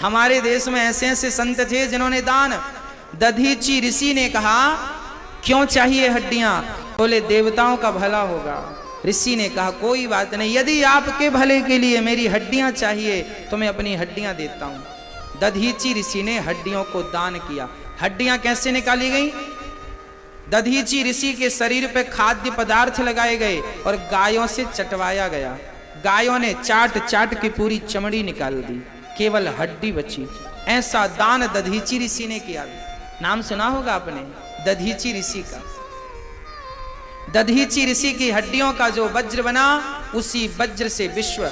हमारे देश में ऐसे ऐसे संत थे जिन्होंने दान। दधीची ऋषि ने कहा क्यों चाहिए हड्डियां? बोले देवताओं का भला होगा। ऋषि ने कहा कोई बात नहीं, यदि आपके भले के लिए मेरी हड्डियां चाहिए तो मैं अपनी हड्डियां देता हूं। दधीची ऋषि ने हड्डियों को दान किया। हड्डियां कैसे निकाली गई? दधीची ऋषि के शरीर पे खाद्य पदार्थ लगाए गए और गायों से चटवाया गया। गायों ने चाट चाट की पूरी चमड़ी निकाल दी, केवल हड्डी बची। ऐसा दान दधीची ऋषि ने किया। नाम सुना होगा आपने दधीची ऋषि का। दधीची ऋषि की हड्डियों का जो वज्र बना, उसी वज्र से विश्व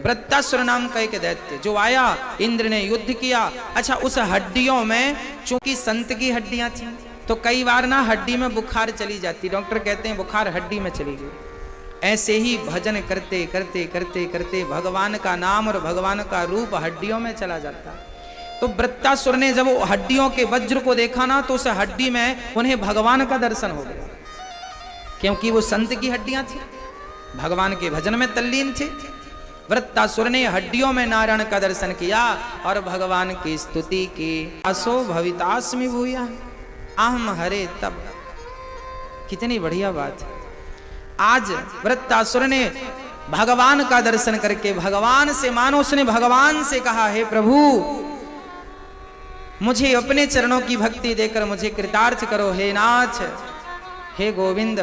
वृत्तासुर नाम का एक दैत्य जो आया, इंद्र ने युद्ध किया। अच्छा, उस हड्डियों में चूंकि संत की हड्डियां थी तो कई बार ना हड्डी में बुखार चली जाती, डॉक्टर कहते हैं बुखार हड्डी में चली गई। ऐसे ही भजन करते करते करते करते भगवान का नाम और भगवान का रूप हड्डियों में चला जाता। तो वृत्तासुर ने जब वो हड्डियों के वज्र को देखा ना तो उस हड्डी में उन्हें भगवान का दर्शन हो गया, क्योंकि वो संत की हड्डियां थी, भगवान के भजन में तल्लीन थे। वृत्तासुर ने हड्डियों में नारायण का दर्शन किया और भगवान की स्तुति की। असो भवितास्मि भूया अहम हरे तब। कितनी बढ़िया बात है। आज वृत्तासुर ने भगवान का दर्शन करके भगवान से, मानो उसने भगवान से कहा हे प्रभु मुझे अपने चरणों की भक्ति देकर मुझे कृतार्थ करो। हे नाथ, हे गोविंद,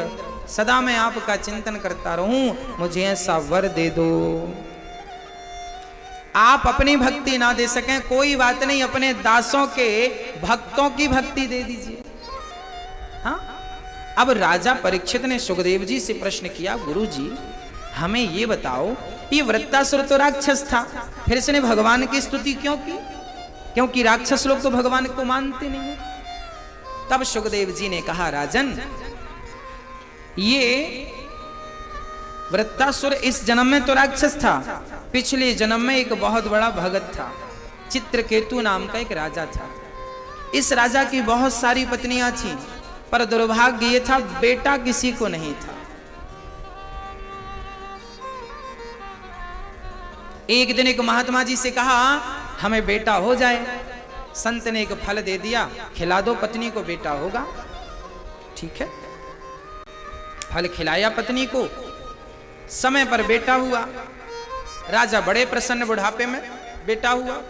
सदा मैं आपका चिंतन करता रहूं, मुझे ऐसा वर दे दो। आप अपनी भक्ति ना दे सकें कोई बात नहीं, अपने दासों के भक्तों की भक्ति दे दीजिए। हाँ, अब राजा परीक्षित ने सुखदेव जी से प्रश्न किया, गुरु जी हमें ये बताओ, ये वृत्तासुर तो राक्षस था, फिर इसने भगवान की स्तुति क्यों की? क्योंकि राक्षस लोग तो भगवान को मानते नहीं। तब सुखदेव जी ने कहा, राजन ये वृत्तासुर इस जन्म में तो राक्षस था, पिछले जन्म में एक बहुत बड़ा भगत था, चित्रकेतु नाम का एक राजा था। इस राजा की बहुत सारी पत्नियां थीं, पर दुर्भाग्य ये था बेटा किसी को नहीं था। एक दिन एक महात्मा जी से कहा हमें बेटा हो जाए। संत ने एक फल दे दिया, खिला दो पत्नी को बेटा होगा। ठीक है, फल खिलाया पत्नी को, समय पर बेटा हुआ। राजा बड़े प्रसन्न, बुढ़ापे में बेटा हुआ।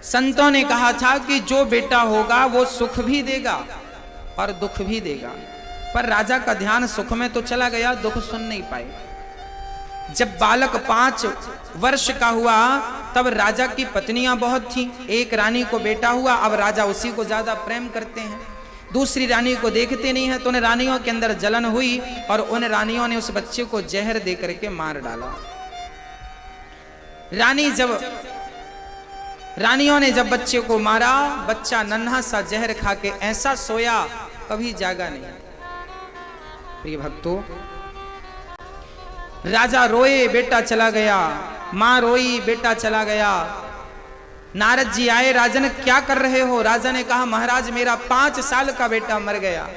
संतों ने कहा था कि जो बेटा होगा वो सुख भी देगा और दुख भी देगा, पर राजा का ध्यान सुख में तो चला गया, दुख सुन नहीं पाए। जब बालक 5 वर्ष का हुआ तब राजा की पत्नियां बहुत थीं। एक रानी को बेटा हुआ, अब राजा उसी को ज्यादा प्रेम करते हैं, दूसरी रानी को देखते नहीं है, तो उन रानियों के अंदर जलन हुई और उन रानियों ने उस बच्चे को जहर दे करके मार डाला। रानियों ने जब बच्चे को मारा, बच्चा नन्हा सा जहर खा के ऐसा सोया, कभी जागा नहीं। प्रिय भक्तों, राजा रोए, बेटा चला गया, मां रोई, बेटा चला गया। नारद जी आए, राजन क्या कर रहे हो? राजा ने कहा महाराज मेरा 5 साल का बेटा मर गया।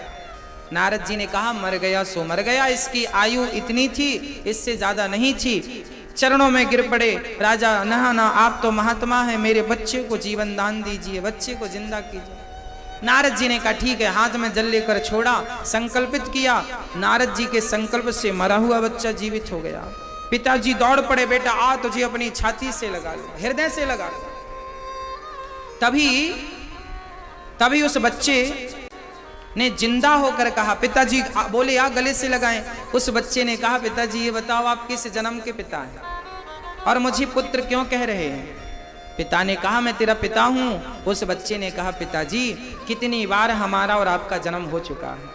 नारद जी ने कहा मर गया सो मर गया, इसकी आयु इतनी थी, इससे ज्यादा नहीं थी। चरणों में गिर पड़े, राजा ना आप तो महात्मा हैं, मेरे बच्चे को जीवन दान दीजिए, बच्चे को जिंदा कीजिए। नारद जी ने कहा ठीक है, हाथ में जल लेकर छोड़ा, संकल्पित किया। नारद जी के संकल्प से मरा हुआ बच्चा जीवित हो गया। पिताजी दौड़ पड़े, बेटा आ तुझे अपनी छाती से लगा लो, हृदय से लगा लो। तभी उस बच्चे ने जिंदा होकर कहा, पिताजी बोले आ गले से लगाएं। उस बच्चे ने कहा, पिताजी ये बताओ आप किस जन्म के पिता हैं और मुझे पुत्र क्यों कह रहे हैं? पिता ने कहा मैं तेरा पिता हूं। उस बच्चे ने कहा, पिताजी कितनी बार हमारा और आपका जन्म हो चुका है,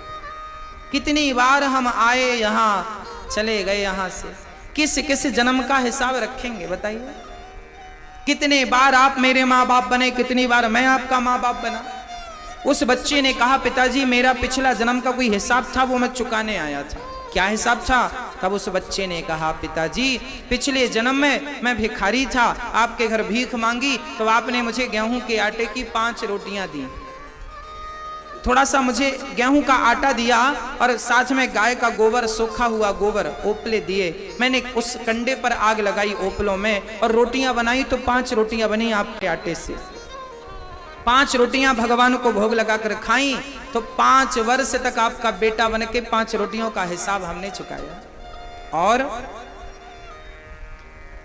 कितनी बार हम आए यहाँ चले गए यहाँ से, किस किस जन्म का हिसाब रखेंगे बताइए? कितने बार आप मेरे माँ बाप बने, कितनी बार मैं आपका माँ बाप बना। उस बच्चे ने कहा, पिताजी मेरा पिछला जन्म का कोई हिसाब था, वो मैं चुकाने आया था। क्या हिसाब था? तब उस बच्चे ने कहा, पिताजी पिछले जन्म में मैं भिखारी था, आपके घर भीख मांगी तो आपने मुझे गेहूं के आटे की 5 रोटियां दी, थोड़ा सा मुझे गेहूं का आटा दिया और साथ में गाय का गोबर, सूखा हुआ गोबर, ओपले दिए। मैंने उस कंडे पर आग लगाई ओपलों में और रोटियां बनाई तो 5 रोटियां बनी आपके आटे से। 5 रोटियां भगवान को भोग लगाकर खाई तो 5 वर्ष तक आपका बेटा बन के 5 रोटियों का हिसाब हमने चुकाया। और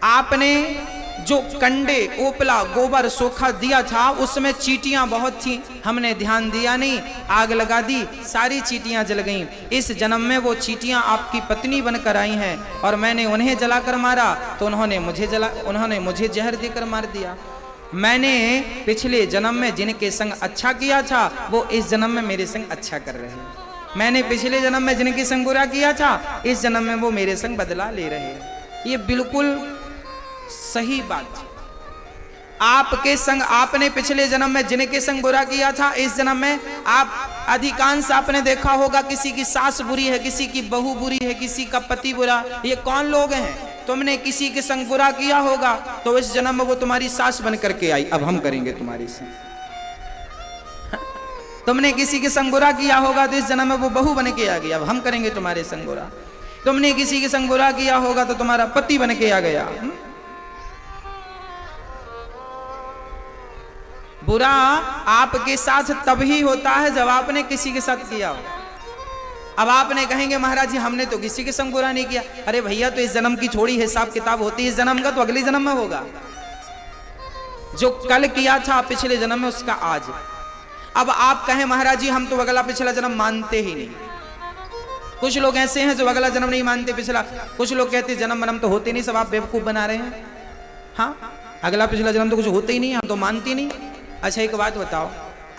आपने जो कंडे, ओपला, गोबर, सोखा दिया था उसमें चींटियां बहुत थी, हमने ध्यान दिया नहीं, आग लगा दी, सारी चींटियां जल गईं। इस जन्म में वो चींटियां आपकी पत्नी बनकर आई हैं और मैंने उन्हें जलाकर मारा तो उन्होंने मुझे जहर देकर मार दिया। मैंने पिछले जन्म में जिनके संग अच्छा किया था वो इस जन्म में मेरे संग अच्छा कर रहे हैं, मैंने पिछले जन्म में जिनके संग बुरा किया था इस जन्म में वो मेरे संग बदला ले रहे हैं। ये बिल्कुल सही बात। आपके संग आपने पिछले जन्म में जिनके संग बुरा किया था इस जन्म में आप अधिकांश आपने देखा होगा किसी की सास बुरी है, किसी की बहू बुरी है, किसी का पति बुरा। ये कौन लोग हैं? तुमने किसी के संग बुरा किया होगा तो इस जन्म में वो तुम्हारी सास बन करके आई, अब हम करेंगे तुम्हारी संग। तुमने किसी के संग बुरा किया होगा तो इस जन्म में वो बहू बन के आ गई, अब हम करेंगे तुम्हारे संग बुरा। तुमने किसी के संग बुरा किया होगा तो तुम्हारा पति बन के आ गया। बुरा आपके साथ तभी होता है जब आपने किसी के साथ किया हो। अब आपने कहेंगे महाराज जी हमने तो किसी के संग बुरा नहीं किया। अरे भैया तो इस जन्म की थोड़ी हिसाब किताब होती है, इस जन्म का तो अगले जन्म में होगा। जो कल किया था पिछले जन्म में उसका आज। अब आप कहें महाराज जी हम तो अगला पिछला जन्म मानते ही नहीं। कुछ लोग ऐसे हैं जो अगला जन्म नहीं मानते पिछला। कुछ लोग कहते जन्म मरम तो होते नहीं, सब आप बेवकूफ बना रहे हैं। हाँ, अगला पिछला जन्म तो कुछ होते ही नहीं, हम तो मानते नहीं। अच्छा एक बात बताओ,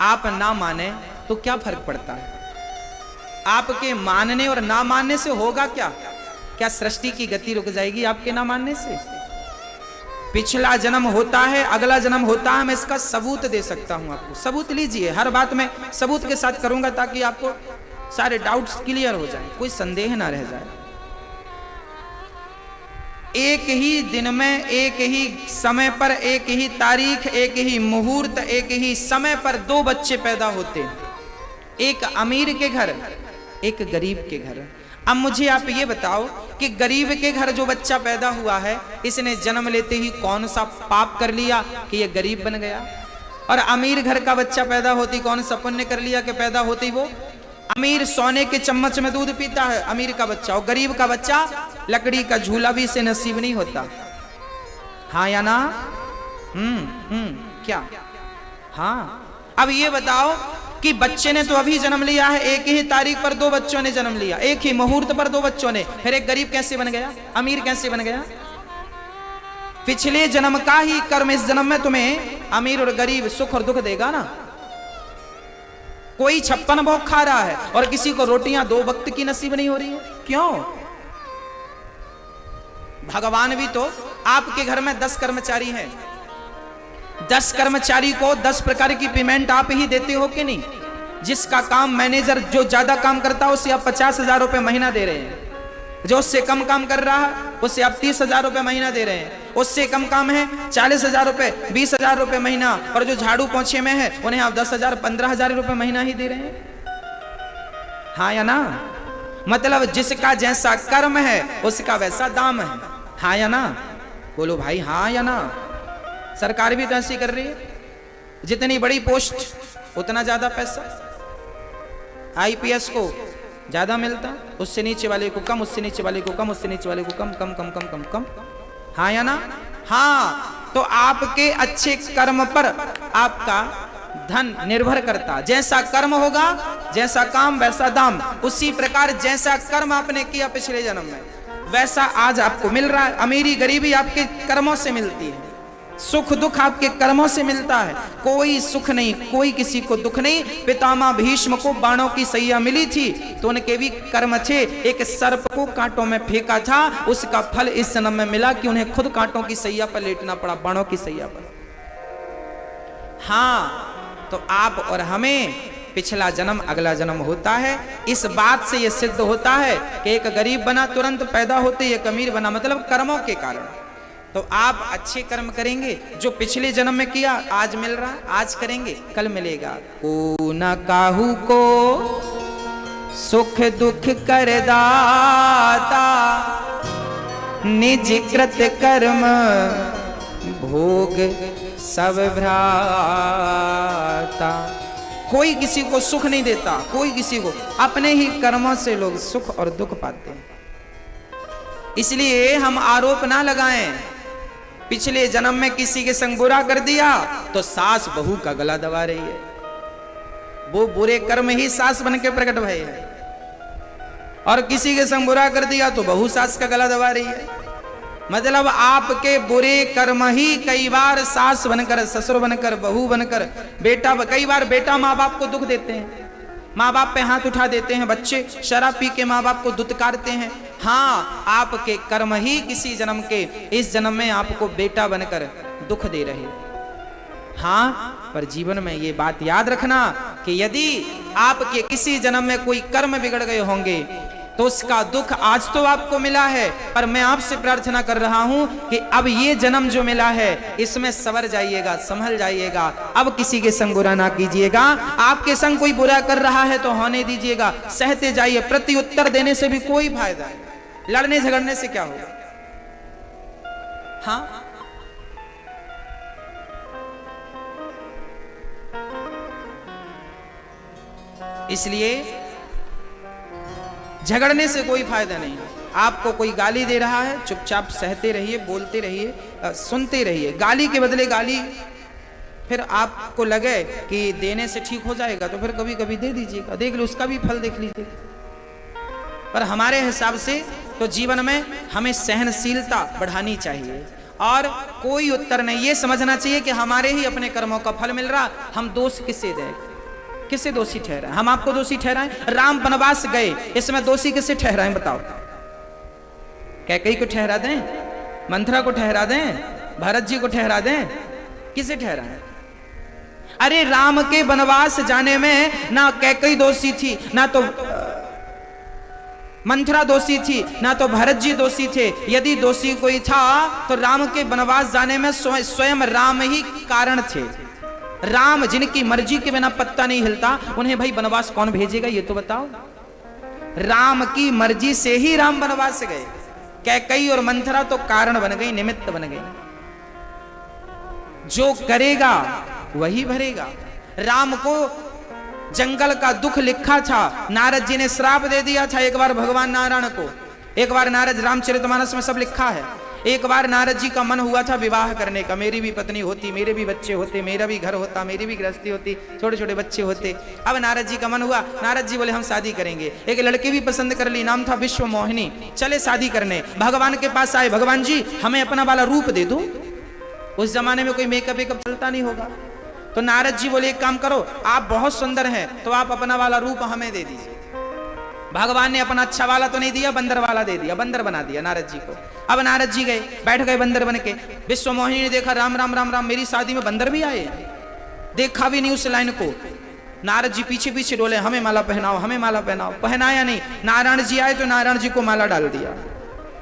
आप ना माने तो क्या फर्क पड़ता है? आपके मानने और ना मानने से होगा क्या? क्या सृष्टि की गति रुक जाएगी आपके ना मानने से? पिछला जन्म होता है, अगला जन्म होता है, मैं इसका सबूत दे सकता हूं आपको। सबूत लीजिए, हर बात में सबूत के साथ करूंगा ताकि आपको सारे डाउट्स क्लियर हो जाए, कोई संदेह ना रह जाए। एक ही दिन में, एक ही समय पर, एक ही तारीख, एक ही मुहूर्त, एक ही समय पर 2 बच्चे पैदा होते हैं, एक अमीर के घर, एक गरीब के घर। अब मुझे आप ये बताओ कि गरीब के घर जो बच्चा पैदा हुआ है इसने जन्म लेते ही कौन सा पाप कर लिया कि ये गरीब बन गया? और अमीर घर का बच्चा पैदा होती कौन सा पुण्य कर लिया कि पैदा होती वो अमीर सोने के चम्मच में दूध पीता है अमीर का बच्चा, और गरीब का बच्चा लकड़ी का झूला भी इसे नसीब नहीं होता। हाँ या ना? क्या? हाँ। अब ये बताओ कि बच्चे ने तो अभी जन्म लिया है, एक ही तारीख पर 2 बच्चों ने जन्म लिया, एक ही मुहूर्त पर 2 बच्चों ने, फिर एक गरीब कैसे बन गया? अमीर कैसे बन गया? पिछले जन्म का ही कर्म इस जन्म में तुम्हें अमीर और गरीब, सुख और दुख देगा ना। कोई 56 भोग खा रहा है और किसी को रोटियां 2 वक्त की नसीब नहीं हो रही है, क्यों? भगवान भी तो आपके घर में 10 कर्मचारी हैं, 10 कर्मचारी को 10 प्रकार की पेमेंट आप ही देते हो कि नहीं? जिसका काम मैनेजर जो ज्यादा काम करता है उसे आप 50,000 रुपए महीना दे रहे हैं, जो उससे कम काम कर रहा है उससे आप 30,000 रुपए महीना दे रहे हैं, उससे कम काम है 40,000 रुपए, 20,000 रुपए महीना, और जो झाड़ू पोंछे में है उन्हें आप 10,000, 15,000 रुपए महीना ही दे रहे हैं। हाँ या ना? मतलब जिसका जैसा कर्म है उसका वैसा दाम है। हाँ या ना? बोलो भाई हाँ या ना? सरकार भी तो ऐसी कर रही है। जितनी बड़ी पोस्ट उतना ज्यादा पैसा। आईपीएस को ज्यादा मिलता, उससे नीचे वाले को कम, उससे नीचे वाले को कम, उससे नीचे वाले को कम कम कम कम कम कम। हाँ या ना? हाँ। तो आपके अच्छे कर्म पर आपका धन निर्भर करता। जैसा कर्म होगा, जैसा काम वैसा दाम। उसी प्रकार जैसा कर्म आपने किया पिछले जन्म में, वैसा आज आपको मिल रहा है। अमीरी गरीबी आपके कर्मों से मिलती है, सुख दुख आपके कर्मों से मिलता है। कोई सुख नहीं, कोई किसी को दुख नहीं। पितामह भीष्म को बाणों की सैया मिली थी तो उनके भी कर्म थे। एक सर्प को कांटों में फेंका था, उसका फल इस जन्म में मिला कि उन्हें खुद कांटों की सैया पर लेटना पड़ा, बाणों की सैया पर। हाँ, तो आप और हमें पिछला जन्म अगला जन्म होता है। इस बात से यह सिद्ध होता है कि एक गरीब बना तुरंत पैदा होते, एक अमीर बना, मतलब कर्मों के कारण। तो आप अच्छे कर्म करेंगे, जो पिछले जन्म में किया आज मिल रहा, आज करेंगे कल मिलेगा। को न काहू को सुख दुख कर दाता, निज कृत कर्म भोग सब भ्राता। कोई किसी को सुख नहीं देता, कोई किसी को, अपने ही कर्मों से लोग सुख और दुख पाते हैं। इसलिए हम आरोप ना लगाएं। पिछले जन्म में किसी के संग बुरा कर दिया तो सास बहू का गला दबा रही है, वो बुरे कर्म ही सास बन के प्रकट भय है। और किसी के संग बुरा कर दिया तो बहू सास का गला दबा रही है। मतलब आपके बुरे कर्म ही कई बार सास बनकर, ससुर बनकर, बहू बनकर, बेटा, कई बार बेटा माँ बाप को दुख देते हैं, माँ बाप पे हाथ उठा देते हैं, बच्चे शराब पी के माँ बाप को दुत्कारते हैं। हाँ, आपके कर्म ही किसी जन्म के इस जन्म में आपको बेटा बनकर दुख दे रहे हैं। हाँ, पर जीवन में ये बात याद रखना कि यदि आपके किसी जन्म में कोई कर्म बिगड़ गए होंगे तो उसका दुख आज तो आपको मिला है, पर मैं आपसे प्रार्थना कर रहा हूं कि अब ये जन्म जो मिला है इसमें सवर जाइएगा, संभल जाइएगा। अब किसी के संग बुरा ना कीजिएगा। आपके संग कोई बुरा कर रहा है तो होने दीजिएगा, सहते जाइए। प्रत्युत्तर देने से भी कोई फायदा नहीं, लड़ने झगड़ने से क्या होगा। हाँ, इसलिए झगड़ने से कोई फायदा नहीं। आपको कोई गाली दे रहा है, चुपचाप सहते रहिए, बोलते रहिए, सुनते रहिए। गाली के बदले गाली, फिर आपको लगे कि देने से ठीक हो जाएगा तो फिर कभी कभी दे दीजिएगा, देख लो उसका भी फल देख लीजिएगा। पर हमारे हिसाब से तो जीवन में हमें सहनशीलता बढ़ानी चाहिए और कोई उत्तर नहीं। ये समझना चाहिए कि हमारे ही अपने कर्मों का फल मिल रहा, हम दोष किसे दें, किसे दोषी ठहराएं? हम आपको दोषी ठहराएं? राम वनवास गए, इसमें दोषी किसे ठहराएं बताओ? कैकेयी को ठहरा दें, मंथरा को ठहरा दें, भरत जी को ठहरा दें, किसे ठहराएं? अरे राम के वनवास जाने में ना कैकेयी दोषी थी, ना तो मंथरा दोषी थी, ना तो भरत जी दोषी थे। यदि दोषी कोई था तो राम के वनवास जाने में स्वयं राम ही कारण थे। राम जिनकी मर्जी के बिना पत्ता नहीं हिलता, उन्हें भाई वनवास कौन भेजेगा ये तो बताओ। राम की मर्जी से ही राम वनवास गए। कैकेयी और मंथरा तो कारण बन गई, निमित्त बन गई। जो करेगा वही भरेगा। राम को जंगल का दुख लिखा था, नारद जी ने श्राप दे दिया था एक बार भगवान नारायण को। एक बार नारद, रामचरितमानस में सब लिखा है, एक बार नारद जी का मन हुआ था विवाह करने का। मेरी भी पत्नी होती, मेरे भी बच्चे होते, मेरा भी घर होता, मेरी भी गृहस्थी होती, छोटे छोटे बच्चे होते। अब नारद जी का मन हुआ, नारद जी बोले हम शादी करेंगे। एक लड़की भी पसंद कर ली, नाम था विश्व मोहिनी। चले शादी करने, भगवान के पास आए, भगवान जी हमें अपना वाला रूप दे दो। उस जमाने में कोई मेकअप वेकअप चलता नहीं होगा। तो नारद जी बोले एक काम करो, आप बहुत सुंदर हैं तो आप अपना वाला रूप हमें दे दीजिए। भगवान ने अपना अच्छा वाला तो नहीं दिया, बंदर वाला दे दिया, बंदर बना दिया नारद जी को। अब नारद जी गए, बैठ गए बंदर बन के। विश्व मोहिनी ने देखा, राम राम राम राम, मेरी शादी में बंदर भी आए। देखा भी नहीं उस लाइन को। नारद जी पीछे पीछे डोले, हमें माला पहनाओ, हमें माला पहनाओ। पहनाया नहीं। नारायण जी आए तो नारायण जी को माला डाल दिया।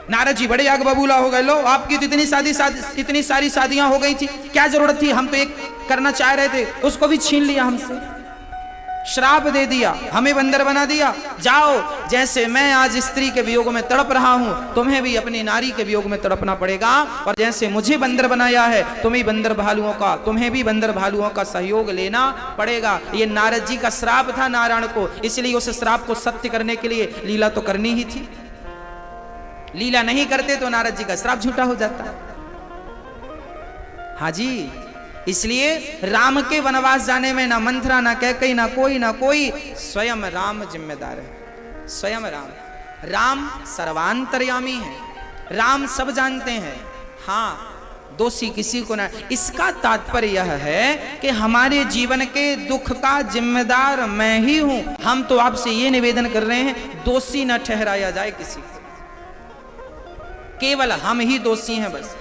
नारद जी बड़े आग बबूला हो गए, लो आपकी तो इतनी सारी शादियां हो गई थी, क्या जरूरत थी? हम तो एक करना चाह रहे थे, उसको भी छीन लिया हमसे। श्राप दे दिया, हमें बंदर बना दिया। जाओ, जैसे मैं आज स्त्री के वियोग में तड़प रहा हूं, तुम्हें भी अपनी नारी के वियोग में तड़पना पड़ेगा। और जैसे मुझे बंदर बनाया है, तुम्हें बंदर भालुओं का, तुम्हें भी बंदर भालुओं का सहयोग लेना पड़ेगा। ये नारद जी का श्राप था नारायण को, इसलिए उस श्राप को सत्य करने के लिए लीला तो करनी ही थी। लीला नहीं करते तो नारद जी का श्राप झूठा हो जाता। हाँ जी, इसलिए राम के वनवास जाने में ना मंथरा, ना कैकेयी, ना कोई, स्वयं राम जिम्मेदार है। स्वयं राम सर्वांतर्यामी है, राम सब जानते हैं। हाँ, दोषी किसी को ना। इसका तात्पर्य यह है कि हमारे जीवन के दुख का जिम्मेदार मैं ही हूं। हम तो आपसे ये निवेदन कर रहे हैं, दोषी न ठहराया जाए किसी को, केवल हम ही दोषी हैं बस।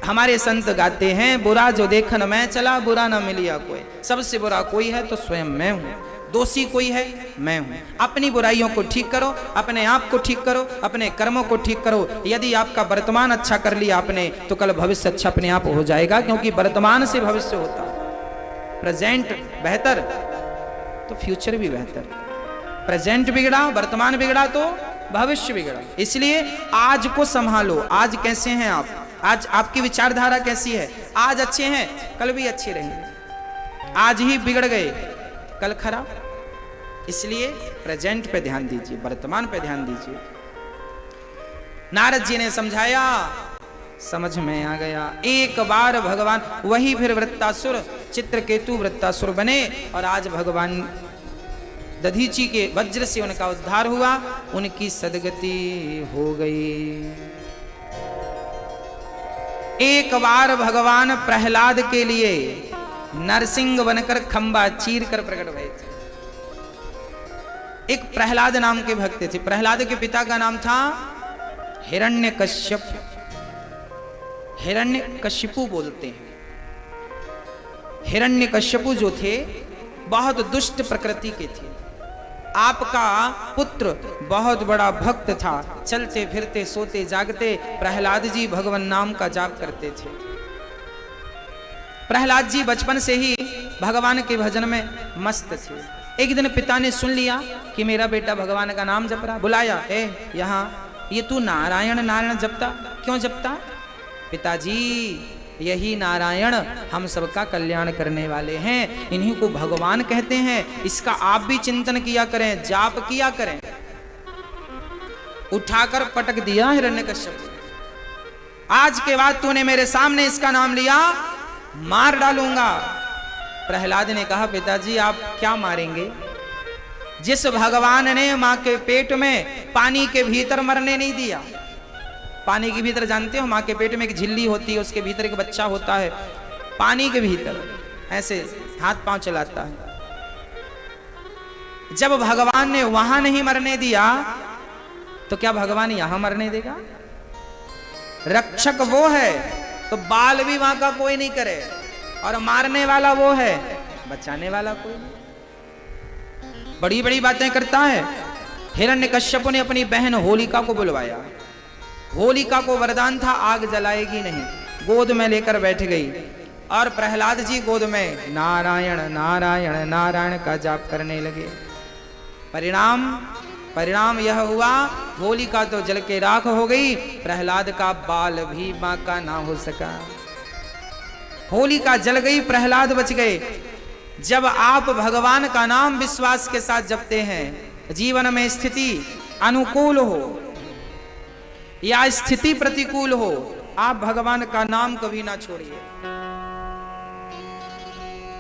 हमारे संत गाते हैं, बुरा जो देखन मैं चला, बुरा ना मिलिया कोई। सबसे बुरा कोई है तो स्वयं मैं हूं, दोषी कोई है मैं हूं। अपनी बुराइयों को ठीक करो, अपने आप को ठीक करो, अपने कर्मों को ठीक करो। यदि आपका वर्तमान अच्छा कर लिया आपने, तो कल भविष्य अच्छा अपने आप हो जाएगा, क्योंकि वर्तमान से भविष्य होता है। प्रेजेंट बेहतर तो फ्यूचर भी बेहतर। प्रेजेंट बिगड़ा, वर्तमान बिगड़ा तो भविष्य बिगड़ा। इसलिए आज को संभालो। आज कैसे हैं आप? आज आपकी विचारधारा कैसी है? आज अच्छे हैं, कल भी अच्छे रहेंगे। आज ही बिगड़ गए, कल खराब। इसलिए प्रेजेंट पे ध्यान दीजिए, वर्तमान पे ध्यान दीजिए। नारद जी ने समझाया, समझ में आ गया। एक बार भगवान वही फिर वृत्तासुर, चित्रकेतु वृत्तासुर बने, और आज भगवान दधीची के वज्र से उनका उद्धार हुआ, उनकी सदगति हो गई। एक बार भगवान प्रहलाद के लिए नरसिंह बनकर खंबा चीर कर प्रकट हुए थे। एक प्रहलाद नाम के भक्त थे। प्रहलाद के पिता का नाम था हिरण्यकश्यप। हिरण्यकशिपु बोलते हैं। हिरण्यकश्यपु जो थे बहुत दुष्ट प्रकृति के थे। आपका पुत्र बहुत बड़ा भक्त था, चलते फिरते सोते जागते प्रहलाद जी भगवान नाम का जाप करते थे। प्रहलाद जी बचपन से ही भगवान के भजन में मस्त थे। एक दिन पिता ने सुन लिया कि मेरा बेटा भगवान का नाम जप रहा, बुलाया, यहाँ ये तू नारायण नारायण जपता क्यों जपता? पिताजी, यही नारायण हम सबका कल्याण करने वाले हैं, इन्हीं को भगवान कहते हैं। इसका आप भी चिंतन किया करें, जाप किया करें। उठाकर पटक दिया हिरण्यकश्यप। आज के बाद तूने मेरे सामने इसका नाम लिया, मार डालूंगा। प्रहलाद ने कहा, पिताजी आप क्या मारेंगे? जिस भगवान ने मां के पेट में पानी के भीतर मरने नहीं दिया। पानी के भीतर जानते हो, मां के पेट में एक झिल्ली होती है, उसके भीतर एक बच्चा होता है, पानी के भीतर ऐसे हाथ पांव चलाता है। जब भगवान ने वहां नहीं मरने दिया, तो क्या भगवान यहां मरने देगा? रक्षक वो है तो बाल भी वहां का कोई नहीं करे, और मारने वाला वो है, बचाने वाला कोई नहीं। बड़ी बड़ी बातें करता है। हिरण्यकश्यप ने अपनी बहन होलिका को बुलवाया। होलिका को वरदान था आग जलाएगी नहीं, गोद में लेकर बैठ गई, और प्रहलाद जी गोद में नारायण नारायण नारायण का जाप करने लगे। परिणाम यह हुआ, होलिका तो जल के राख हो गई, प्रहलाद का बाल भी बांका ना हो सका। होलिका जल गई, प्रहलाद बच गए। जब आप भगवान का नाम विश्वास के साथ जपते हैं, जीवन में स्थिति अनुकूल हो या स्थिति प्रतिकूल हो, आप भगवान का नाम कभी ना छोड़िए।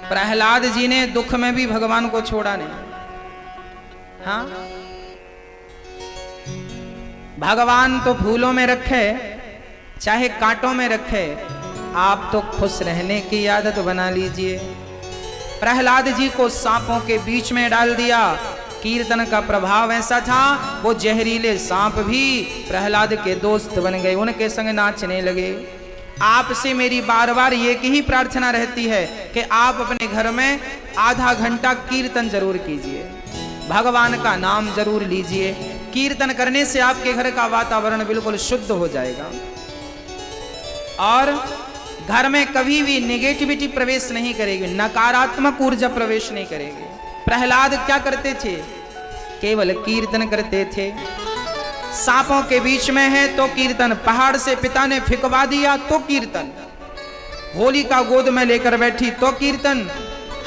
प्रहलाद जी ने दुख में भी भगवान को छोड़ा नहीं। हाँ, भगवान तो फूलों में रखे चाहे कांटों में रखे, आप तो खुश रहने की आदत बना लीजिए। प्रहलाद जी को सांपों के बीच में डाल दिया। कीर्तन का प्रभाव ऐसा था, वो जहरीले सांप भी प्रहलाद के दोस्त बन गए, उनके संग नाचने लगे। आपसे मेरी बार बार एक ही प्रार्थना रहती है कि आप अपने घर में आधा घंटा कीर्तन जरूर कीजिए, भगवान का नाम जरूर लीजिए। कीर्तन करने से आपके घर का वातावरण बिल्कुल शुद्ध हो जाएगा, और घर में कभी भी नेगेटिविटी प्रवेश नहीं करेगी, नकारात्मक ऊर्जा प्रवेश नहीं करेगी। प्रहलाद क्या करते थे? केवल कीर्तन करते थे। सांपों के बीच में है तो कीर्तन, पहाड़ से पिता ने फेंकवा दिया तो कीर्तन, होलिका गोद में लेकर बैठी तो कीर्तन,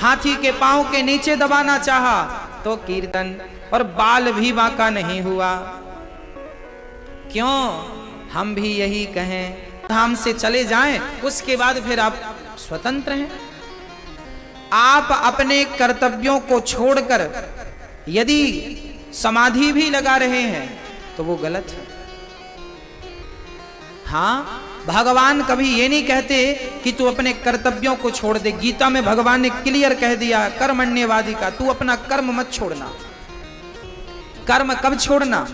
हाथी के पांव के नीचे दबाना चाहा तो कीर्तन, और बाल भी बांका नहीं हुआ। क्यों? हम भी यही कहें, धाम से चले जाएं, उसके बाद फिर आप स्वतंत्र हैं। आप अपने कर्तव्यों को छोड़कर यदि समाधि भी लगा रहे हैं तो वो गलत है। हाँ, भगवान कभी ये नहीं कहते कि तू अपने कर्तव्यों को छोड़ दे। गीता में भगवान ने क्लियर कह दिया कर्मण्यवादी का, तू अपना कर्म मत छोड़ना। कर्म कब छोड़ना?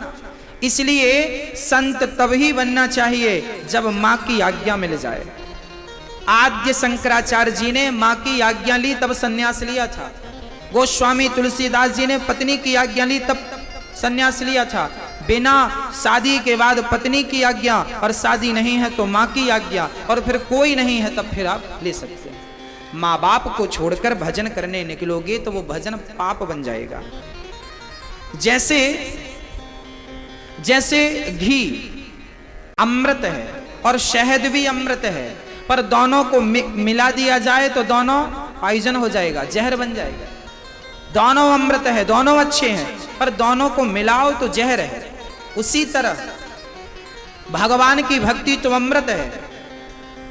इसलिए संत तभी बनना चाहिए जब मां की आज्ञा मिल जाए। आद्य शंकराचार्य जी ने मां की आज्ञा ली तब सन्यास लिया था। गोस्वामी तुलसीदास जी ने पत्नी की आज्ञा ली तब सन्यास लिया था। बिना शादी के बाद पत्नी की आज्ञा, और शादी नहीं है तो मां की आज्ञा, और फिर कोई नहीं है तब फिर आप ले सकते हैं। मां बाप को छोड़कर भजन करने निकलोगे तो वो भजन पाप बन जाएगा। जैसे जैसे घी अमृत है और शहद भी अमृत है, पर दोनों को मिला दिया जाए तो दोनों पॉइजन हो जाएगा, जहर बन जाएगा। दोनों अमृत है, दोनों अच्छे हैं, पर दोनों को मिलाओ तो जहर है। उसी तरह भगवान की भक्ति तो अमृत है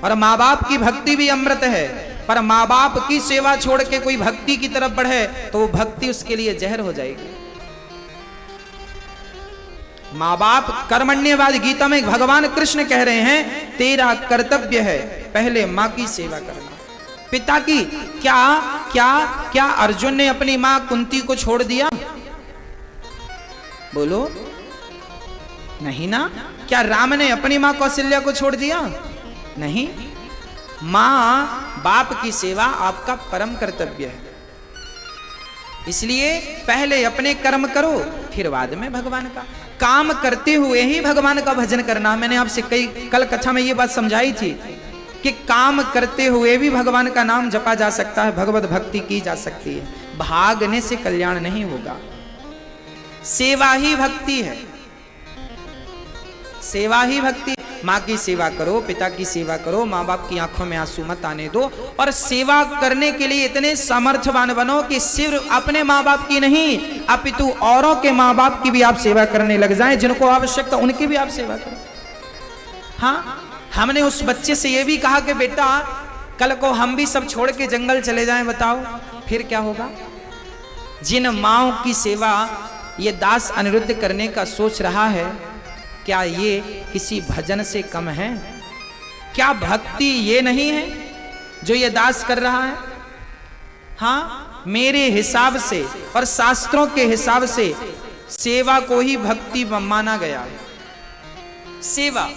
और माँ बाप की भक्ति भी अमृत है, पर माँ बाप की सेवा छोड़ के कोई भक्ति की तरफ बढ़े तो वो भक्ति उसके लिए जहर हो जाएगी। माँ बाप कर्मण्यवाद, गीता में भगवान कृष्ण कह रहे हैं तेरा कर्तव्य है पहले माँ की सेवा करना। पिता की क्या क्या क्या अर्जुन ने अपनी माँ कुंती को छोड़ दिया? बोलो, नहीं ना। क्या राम ने अपनी माँ कौशल्या को छोड़ दिया? नहीं। माँ बाप की सेवा आपका परम कर्तव्य है। इसलिए पहले अपने कर्म करो, फिर बाद में भगवान का। काम करते हुए ही भगवान का भजन करना। मैंने आपसे कल कथा में ये बात समझाई थी कि काम करते हुए भी भगवान का नाम जपा जा सकता है, भगवत भक्ति की जा सकती है। भागने से कल्याण नहीं होगा। सेवा ही भक्ति है, सेवा ही भक्ति। माँ की सेवा करो, पिता की सेवा करो, माँ बाप की आंखों में आंसू मत आने दो, और सेवा करने के लिए इतने सामर्थ्यवान बनो कि सिर्फ अपने माँ बाप की नहीं अपितु औरों के माँ बाप की भी आप सेवा करने लग जाएं। जिनको आवश्यकता उनकी भी आप सेवा करो। हाँ, हमने उस बच्चे से ये भी कहा कि बेटा कल को हम भी सब छोड़ के जंगल चले जाएं, बताओ फिर क्या होगा? जिन माँओं की सेवा ये दास अनिरुद्ध करने का सोच रहा है, क्या ये किसी भजन से कम है? क्या भक्ति ये नहीं है जो ये दास कर रहा है? हाँ, मेरे हिसाब से और शास्त्रों के हिसाब से सेवा को ही भक्ति माना गया है। सेवा,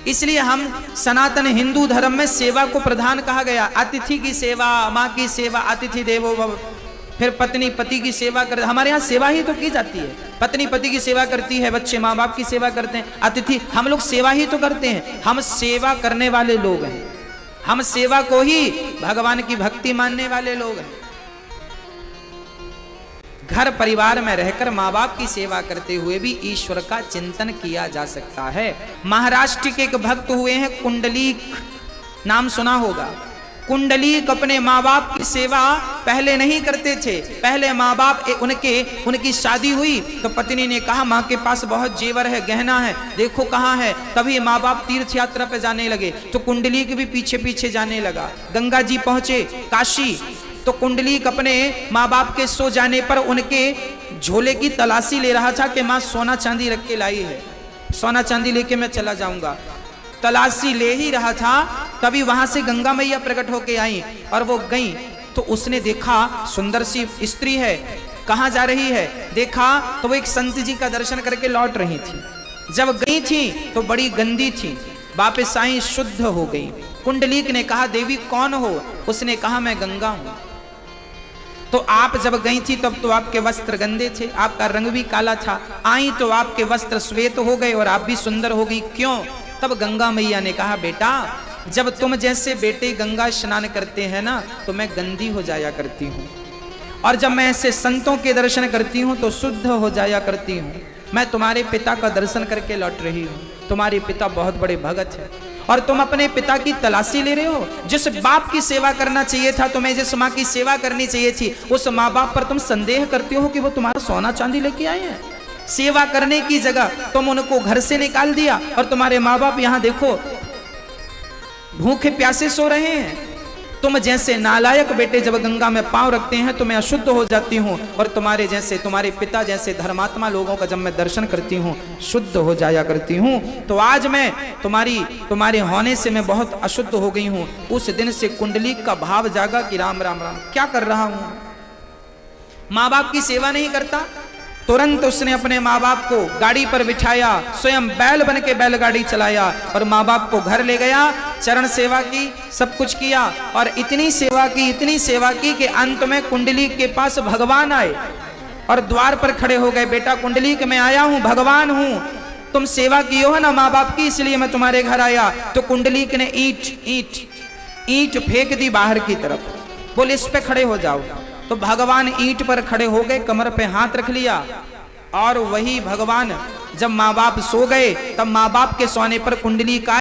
इसलिए हम सनातन हिंदू धर्म में सेवा को प्रधान कहा गया। अतिथि की सेवा, माँ की सेवा, अतिथि देवो भव। फिर पत्नी पति की सेवा कर, हमारे यहाँ सेवा ही तो की जाती है। पत्नी पति की सेवा करती है, बच्चे माँ बाप की सेवा करते हैं, अतिथि हम लोग सेवा ही तो करते हैं। हम सेवा करने वाले लोग हैं, हम सेवा को ही भगवान की भक्ति मानने वाले लोग हैं। घर परिवार में रहकर माँ बाप की सेवा करते हुए भी ईश्वर का चिंतन किया जा सकता है। महाराष्ट्र के एक भक्त हुए हैं कुंडलीक, नाम सुना होगा। कुंडलीक अपने माँ बाप की सेवा पहले नहीं करते थे। पहले माँ बाप उनकी शादी हुई तो पत्नी ने कहा माँ के पास बहुत जेवर है, गहना है, देखो कहाँ है। तभी माँ बाप तीर्थ यात्रा पे जाने लगे तो कुंडलीक भी पीछे पीछे जाने लगा। गंगा जी पहुंचे काशी तो कुंडलीक अपने माँ बाप के सो जाने पर उनके झोले की तलाशी ले रहा था कि माँ सोना चांदी रख के लाई है, सोना चांदी लेके मैं चला जाऊंगा। तलाशी ले ही रहा था तभी वहां से गंगा मैया प्रकट होके आई और वो गई तो उसने देखा सुंदर सी स्त्री है, कहाँ जा रही है? देखा तो वो एक संत जी का दर्शन करके लौट रही थी। जब गई थी तो बड़ी गंदी थी, वापस आई शुद्ध हो गई। कुंडलीक ने कहा देवी कौन हो? उसने कहा मैं गंगा हूं। तो आप जब गई थी तब तो आपके वस्त्र गंदे थे, आपका रंग भी काला था, आई तो आपके वस्त्र श्वेत हो गए और आप भी सुंदर हो गई, क्यों? तब गंगा मैया ने कहा बेटा जब तुम जैसे बेटे गंगा स्नान करते हैं ना तो मैं गंदी हो जाया करती हूँ, और जब मैं ऐसे संतों के दर्शन करती हूँ तो शुद्ध हो जाया करती हूँ। मैं तुम्हारे पिता का दर्शन करके लौट रही हूँ। तुम्हारे पिता बहुत बड़े भगत हैं और तुम अपने पिता की तलाशी ले रहे हो। जिस बाप की सेवा करना चाहिए था तुम्हें, जिस माँ की सेवा करनी चाहिए थी, उस माँ बाप पर तुम संदेह करते हो कि वो तुम्हारा सोना चांदी लेके आए हैं। सेवा करने की जगह तुम उनको घर से निकाल दिया और तुम्हारे माँ बाप यहाँ देखो भूखे प्यासे सो रहे हैं। तुम जैसे नालायक बेटे जब गंगा में पांव रखते हैं तो मैं अशुद्ध हो जाती हूँ, और तुम्हारे जैसे, तुम्हारे पिता जैसे धर्मात्मा लोगों का जब मैं दर्शन करती हूँ शुद्ध हो जाया करती हूँ। तो आज मैं तुम्हारे होने से मैं बहुत अशुद्ध हो गई हूँ। उस दिन से कुंडली का भाव जागा कि राम राम राम क्या कर रहा हूँ, माँ बाप की सेवा नहीं करता। तुरंत उसने अपने माँ बाप को गाड़ी पर बिठाया, स्वयं बैल बन के बैलगाड़ी चलाया और माँ बाप को घर ले गया। चरण सेवा की, सब कुछ किया और इतनी सेवा की कि अंत में कुंडली के पास भगवान आए और द्वार पर खड़े हो गए। बेटा कुंडली के मैं आया हूँ, भगवान हूँ, तुम सेवा की हो ना माँ बाप की, इसलिए मैं तुम्हारे घर आया। तो कुंडली ने ईंट फेंक दी बाहर की तरफ, बोले इस पे खड़े हो जाओ। तो भगवान ईंट पर खड़े हो गए, कमर पे हाथ रख लिया और वही भगवान जब माँ बाप सो गए तब माँ बाप के सोने पर कुंडली का